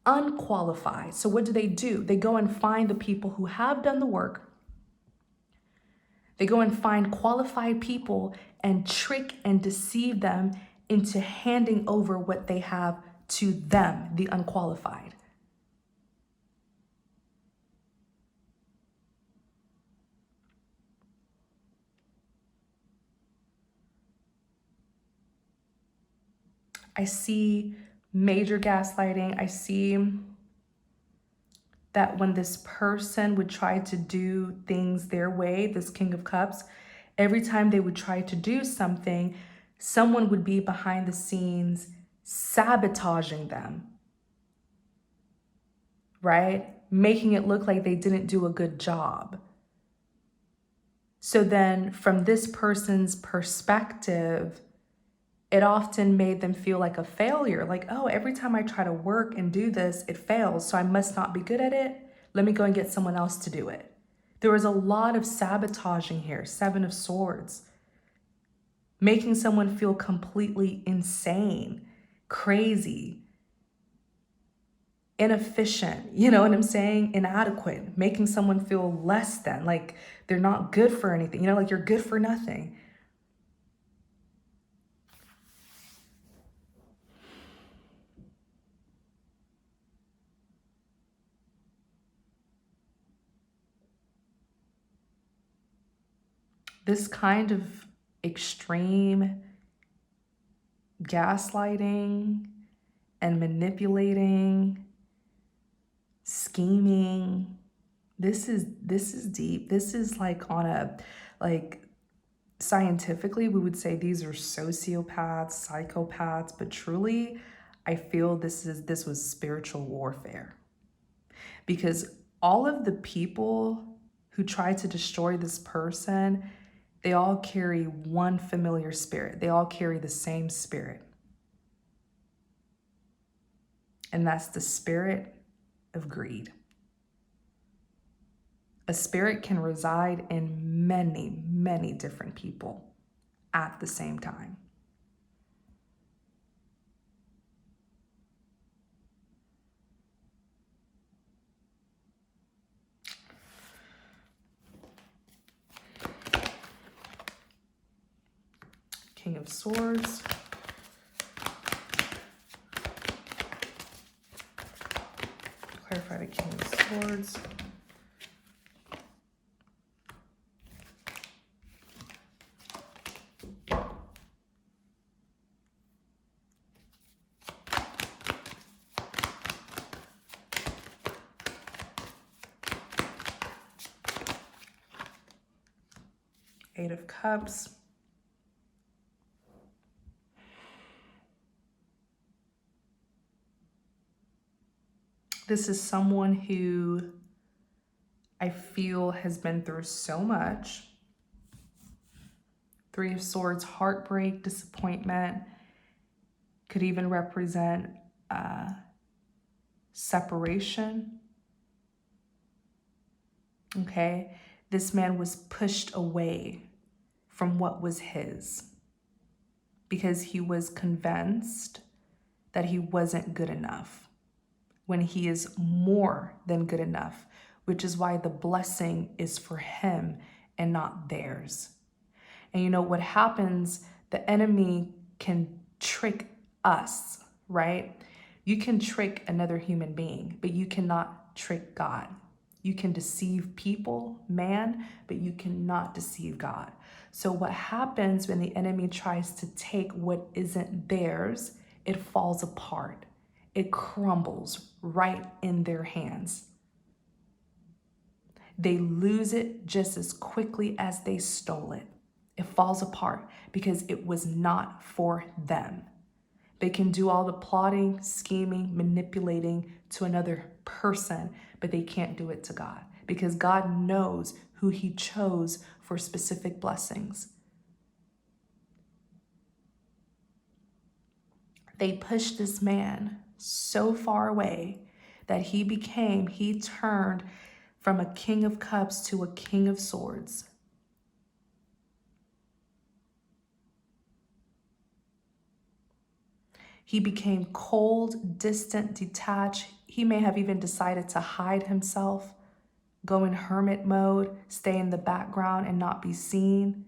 A: unqualified. So what do? They go and find the people who have done the work. They go and find qualified people and trick and deceive them into handing over what they have to them, the unqualified. I see major gaslighting. I see that when this person would try to do things their way, this King of Cups, every time they would try to do something, someone would be behind the scenes sabotaging them, right? Making it look like they didn't do a good job. So then from this person's perspective, it often made them feel like a failure. Like, oh, every time I try to work and do this, it fails. So I must not be good at it. Let me go and get someone else to do it. There was a lot of sabotaging here. 7 of Swords. Making someone feel completely insane, crazy, inefficient, you know what I'm saying? Inadequate, making someone feel less than, like they're not good for anything, you know, like you're good for nothing. This kind of extreme gaslighting and manipulating, scheming, this is deep. This is like on a, like, scientifically we would say these are sociopaths, psychopaths, but truly I feel this was spiritual warfare, because all of the people who try to destroy this person, they all carry one familiar spirit. They all carry the same spirit. And that's the spirit of greed. A spirit can reside in many, many different people at the same time. King of Swords. Clarify the King of Swords. Eight of Cups. This is someone who I feel has been through so much. 3 of Swords, heartbreak, disappointment, could even represent separation. Okay, this man was pushed away from what was his because he was convinced that he wasn't good enough when he is more than good enough, which is why the blessing is for him and not theirs. And you know what happens? The enemy can trick us, right? You can trick another human being, but you cannot trick God. You can deceive people, man, but you cannot deceive God. So what happens when the enemy tries to take what isn't theirs, it falls apart. It crumbles right in their hands. They lose it just as quickly as they stole it. It falls apart because it was not for them. They can do all the plotting, scheming, manipulating to another person, but they can't do it to God because God knows who he chose for specific blessings. They pushed this man so far away that he turned from a king of cups to a king of swords. He became cold, distant, detached. He may have even decided to hide himself, go in hermit mode, stay in the background and not be seen.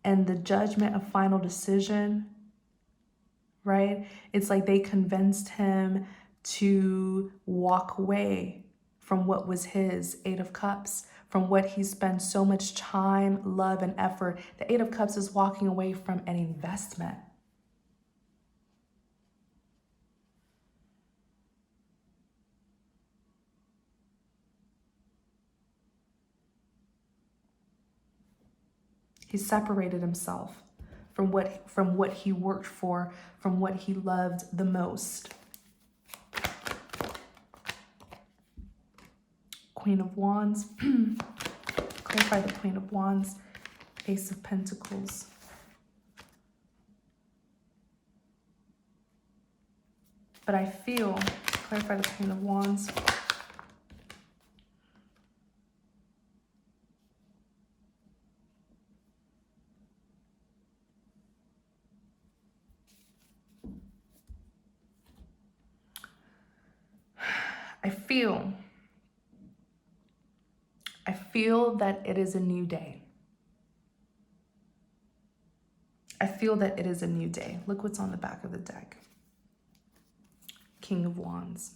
A: And the judgment of final decision, right? It's like they convinced him to walk away from what was his, Eight of Cups, from what he spent so much time, love, and effort. The Eight of Cups is walking away from an investment. He separated himself from what he worked for, from what he loved the most. Queen of Wands. Clarify the Queen of Wands. Ace of Pentacles. But I feel, clarify the Queen of Wands. I feel that it is a new day. I feel that it is a new day. Look what's on the back of the deck. King of Wands.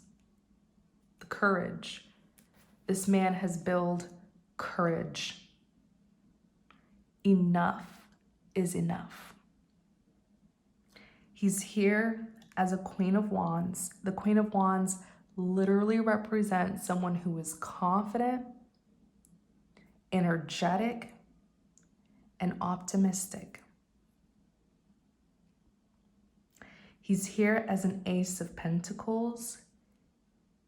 A: The courage. This man has built courage. Enough is enough. He's here as a Queen of Wands. The Queen of Wands literally represents someone who is confident, energetic, and optimistic. He's here as an Ace of Pentacles.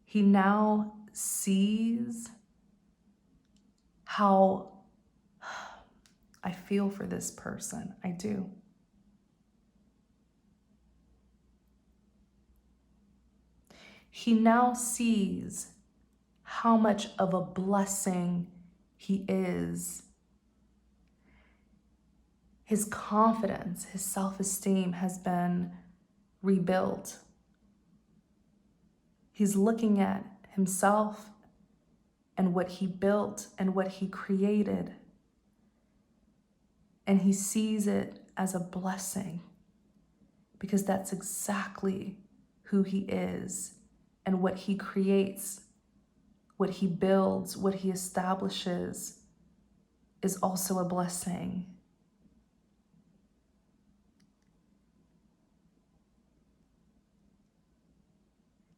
A: He now sees how I feel for this person. I do. He now sees how much of a blessing he is. His confidence, his self-esteem has been rebuilt. He's looking at himself and what he built and what he created, and he sees it as a blessing because that's exactly who he is, and what he creates, what he builds, what he establishes is also a blessing.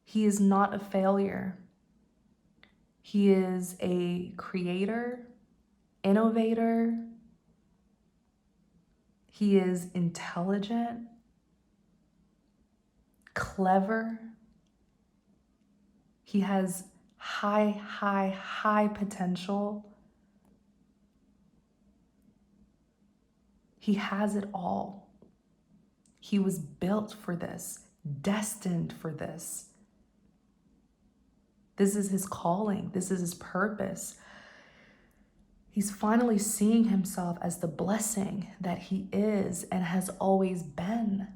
A: He is not a failure. He is a creator, innovator. He is intelligent, clever. He has high potential. He has it all. He was built for this, destined for this. This is his calling. This is his purpose. He's finally seeing himself as the blessing that he is and has always been.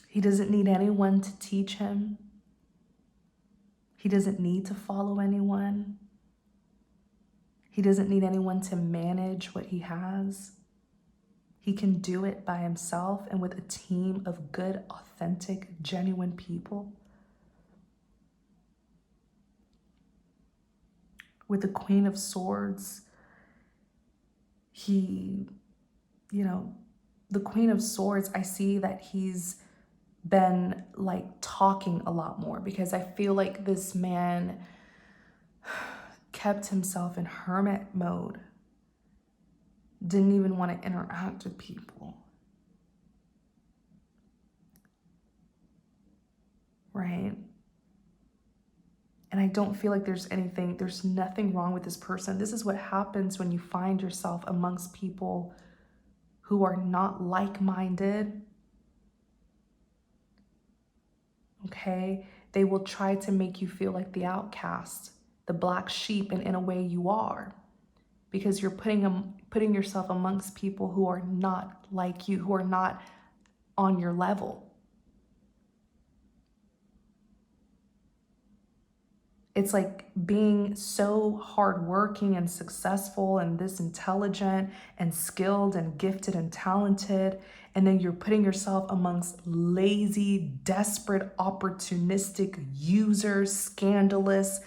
A: He doesn't need anyone to teach him. He doesn't need to follow anyone. He doesn't need anyone to manage what he has. He can do it by himself and with a team of good, authentic, genuine people. With the Queen of Swords, the Queen of Swords, I see that he's been like talking a lot more, because I feel like this man kept himself in hermit mode, didn't even want to interact with people, right? And I don't feel like there's nothing wrong with this person. This is what happens when you find yourself amongst people who are not like-minded. Okay? They will try to make you feel like the outcast, the black sheep, and in a way you are, because you're putting yourself amongst people who are not like you, who are not on your level. It's like being so hardworking and successful and this intelligent and skilled and gifted and talented, and then you're putting yourself amongst lazy, desperate, opportunistic users, scandalous,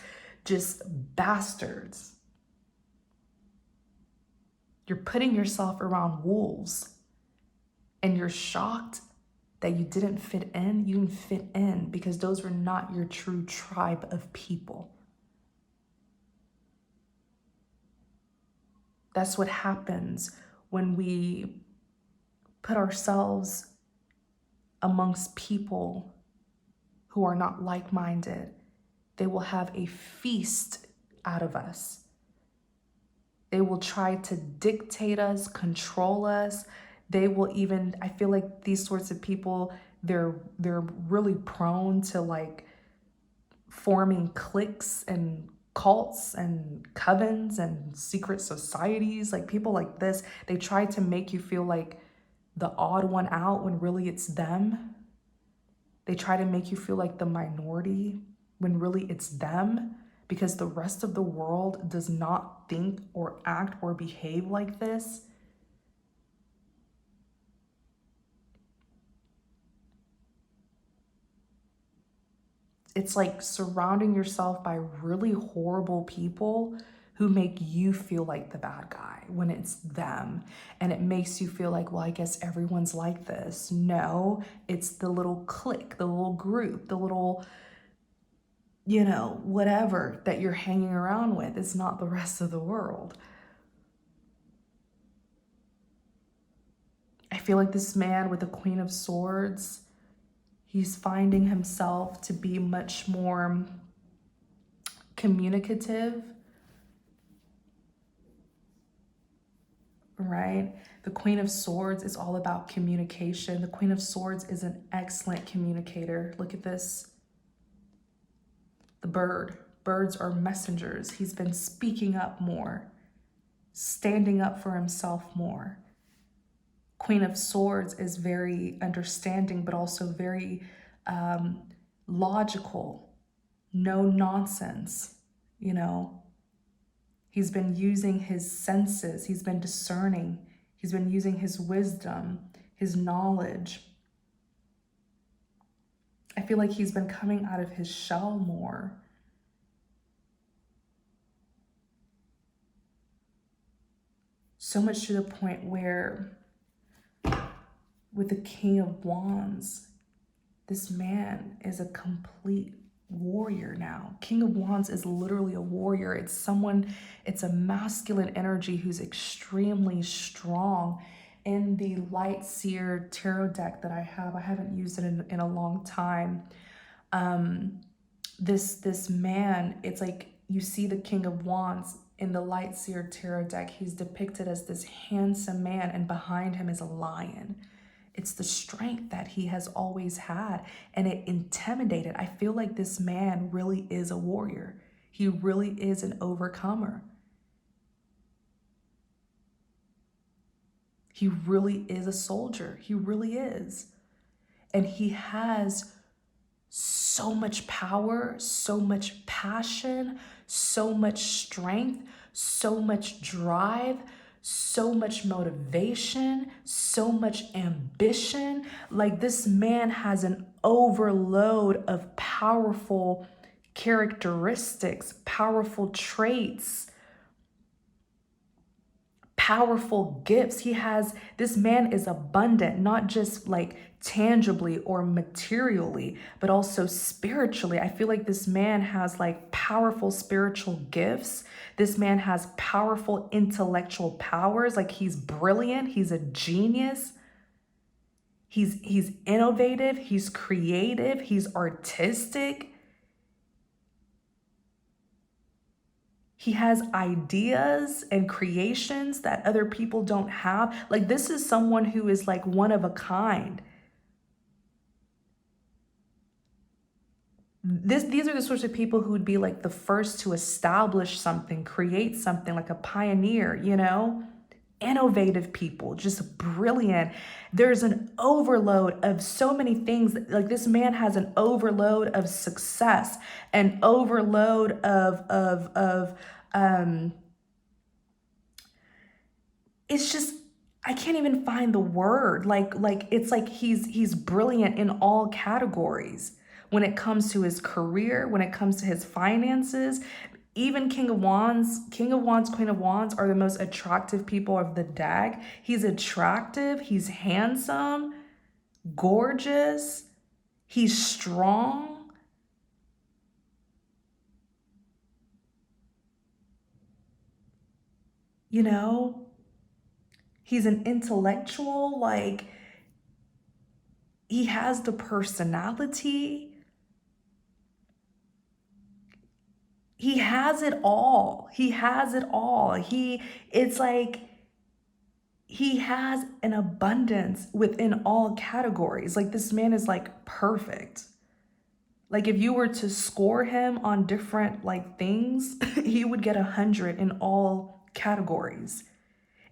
A: just bastards. You're putting yourself around wolves, and you're shocked that you didn't fit in. You didn't fit in because those were not your true tribe of people. That's what happens when we put ourselves amongst people who are not like-minded. They will have a feast out of us. They will try to dictate us, control us. They will even, I feel like these sorts of people, they're really prone to like forming cliques and cults and covens and secret societies. Like people like this, they try to make you feel like the odd one out when really it's them. They try to make you feel like the minority when really it's them, because the rest of the world does not think or act or behave like this. It's like surrounding yourself by really horrible people who make you feel like the bad guy when it's them. And it makes you feel like, well, I guess everyone's like this. No, it's the little clique, the little group, the little, whatever that you're hanging around with. It's not the rest of the world. I feel like this man with the Queen of Swords, he's finding himself to be much more communicative, right? The Queen of Swords is all about communication. The Queen of Swords is an excellent communicator. Look at this. The bird. Birds are messengers. He's been speaking up more, standing up for himself more. Queen of Swords is very understanding, but also very logical, no nonsense, He's been using his senses. He's been discerning. He's been using his wisdom, his knowledge. I feel like he's been coming out of his shell more. So much to the point where with the King of Wands, this man is a complete warrior now. King of Wands is literally a warrior. It's a masculine energy who's extremely strong. In the Light Seer tarot deck that I haven't used it in a long time. This man, it's like you see the King of Wands in the Light Seer tarot deck. He's depicted as this handsome man, and behind him is a lion. It's the strength that he has always had, and it intimidated. I feel like this man really is a warrior. He really is an overcomer. He really is a soldier. He really is. And he has so much power, so much passion, so much strength, so much drive, so much motivation, so much ambition. Like this man has an overload of powerful characteristics, powerful traits, powerful gifts. This man is abundant, not just like tangibly or materially, but also spiritually. I feel like this man has like powerful spiritual gifts. This man has powerful intellectual powers. Like he's brilliant. He's a genius. He's innovative. He's creative. He's artistic. He has ideas and creations that other people don't have. Like, this is someone who is like one of a kind. These are the sorts of people who would be like the first to establish something, create something, like a pioneer, innovative people, just brilliant. There's an overload of so many things. Like, this man has an overload of success, an overload of it's just, I can't even find the word. Like it's like he's brilliant in all categories. When it comes to his career, when it comes to his finances, even King of Wands, Queen of Wands are the most attractive people of the deck. He's attractive, he's handsome, gorgeous, he's strong. You know, he's an intellectual, like, he has the personality. He has it all. He has it all. It's like he has an abundance within all categories. Like, this man is like perfect. Like, if you were to score him on different like things, he would get 100 in all categories.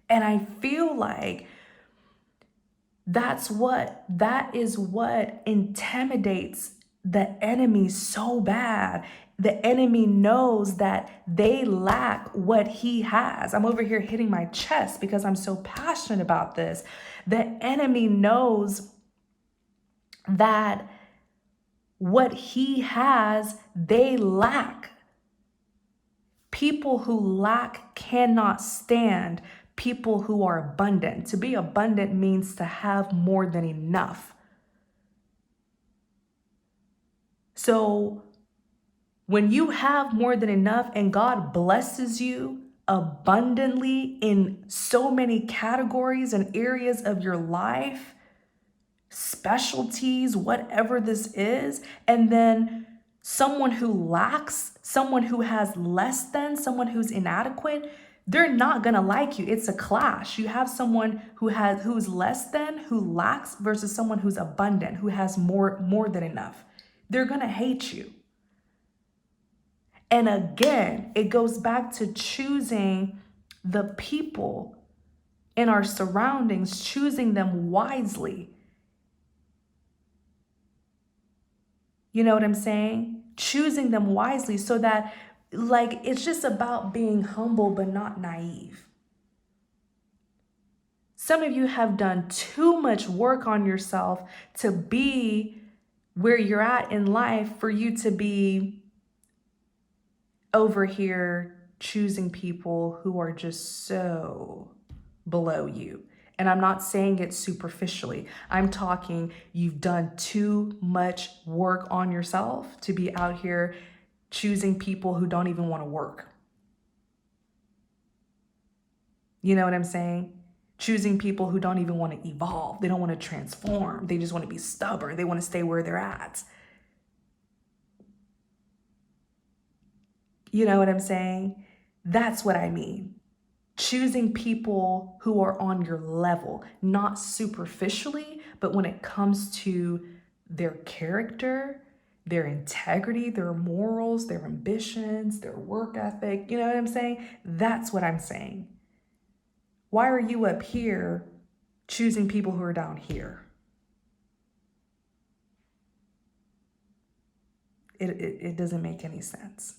A: And I feel like that is what intimidates the enemy so bad. The enemy knows that they lack what he has. I'm over here hitting my chest because I'm so passionate about this. The enemy knows that what he has, they lack. People who lack cannot stand people who are abundant. To be abundant means to have more than enough. So when you have more than enough and God blesses you abundantly in so many categories and areas of your life, specialties, whatever this is, and then someone who lacks, someone who has less than, someone who's inadequate, they're not gonna like you. It's a clash. You have someone who's less than, who lacks, versus someone who's abundant, who has more than enough. They're gonna hate you. And again, it goes back to choosing the people in our surroundings, choosing them wisely. You know what I'm saying? Choosing them wisely so that, like, it's just about being humble but not naive. Some of you have done too much work on yourself to be where you're at in life for you to be over here choosing people who are just so below you. And I'm not saying it superficially. I'm talking you've done too much work on yourself to be out here choosing people who don't even want to work. You know what I'm saying? Choosing people who don't even want to evolve. They don't want to transform. They just want to be stubborn. They want to stay where they're at. You know what I'm saying? That's what I mean. Choosing people who are on your level, not superficially, but when it comes to their character, their integrity, their morals, their ambitions, their work ethic. You know what I'm saying? That's what I'm saying. Why are you up here choosing people who are down here? It doesn't make any sense.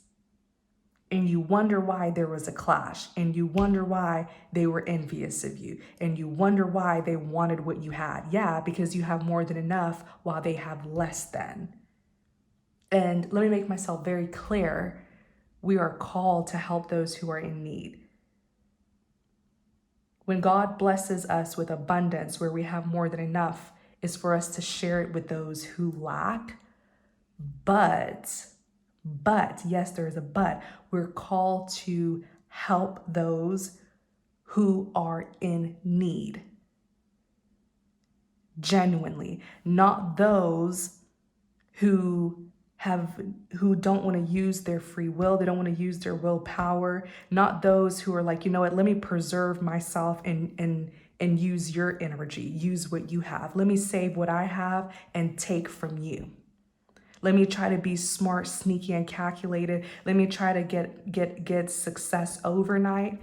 A: And you wonder why there was a clash, and you wonder why they were envious of you, and you wonder why they wanted what you had. Yeah, because you have more than enough while they have less than. And let me make myself very clear. We are called to help those who are in need. When God blesses us with abundance, where we have more than enough, is for us to share it with those who lack. But, yes, there is a but, we're called to help those who are in need. Genuinely, not those who who don't want to use their free will. They don't want to use their willpower. Not those who are like, you know what, let me preserve myself and use your energy, use what you have. Let me save what I have and take from you. Let me try to be smart, sneaky, and calculated. Let me try to get success overnight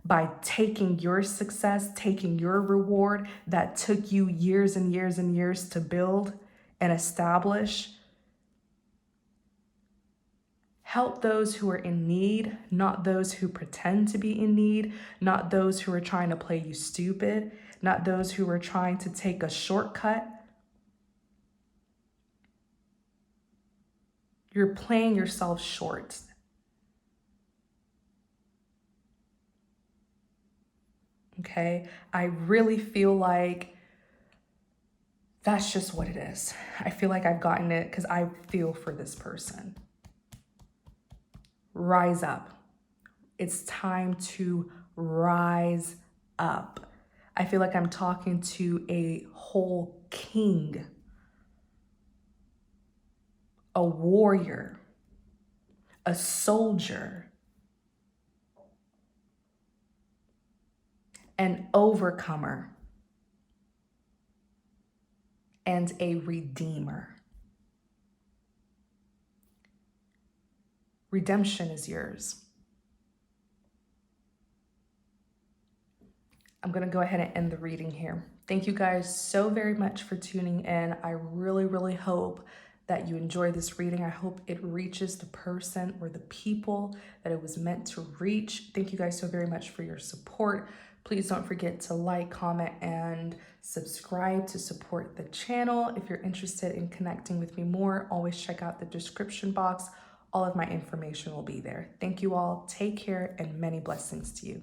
A: by taking your success, taking your reward that took you years and years and years to build and establish. Help those who are in need, not those who pretend to be in need, not those who are trying to play you stupid, not those who are trying to take a shortcut. You're playing yourself short. Okay? I really feel like that's just what it is. I feel like I've gotten it because I feel for this person. Rise up. It's time to rise up. I feel like I'm talking to a whole king, a warrior, a soldier, an overcomer, and a redeemer. Redemption is yours. I'm going to go ahead and end the reading here. Thank you guys so very much for tuning in. I really, really hope that you enjoy this reading. I hope it reaches the person or the people that it was meant to reach. Thank you guys so very much for your support. Please don't forget to like, comment, and subscribe to support the channel. If you're interested in connecting with me more, always check out the description box. All of my information will be there. Thank you all. Take care and many blessings to you.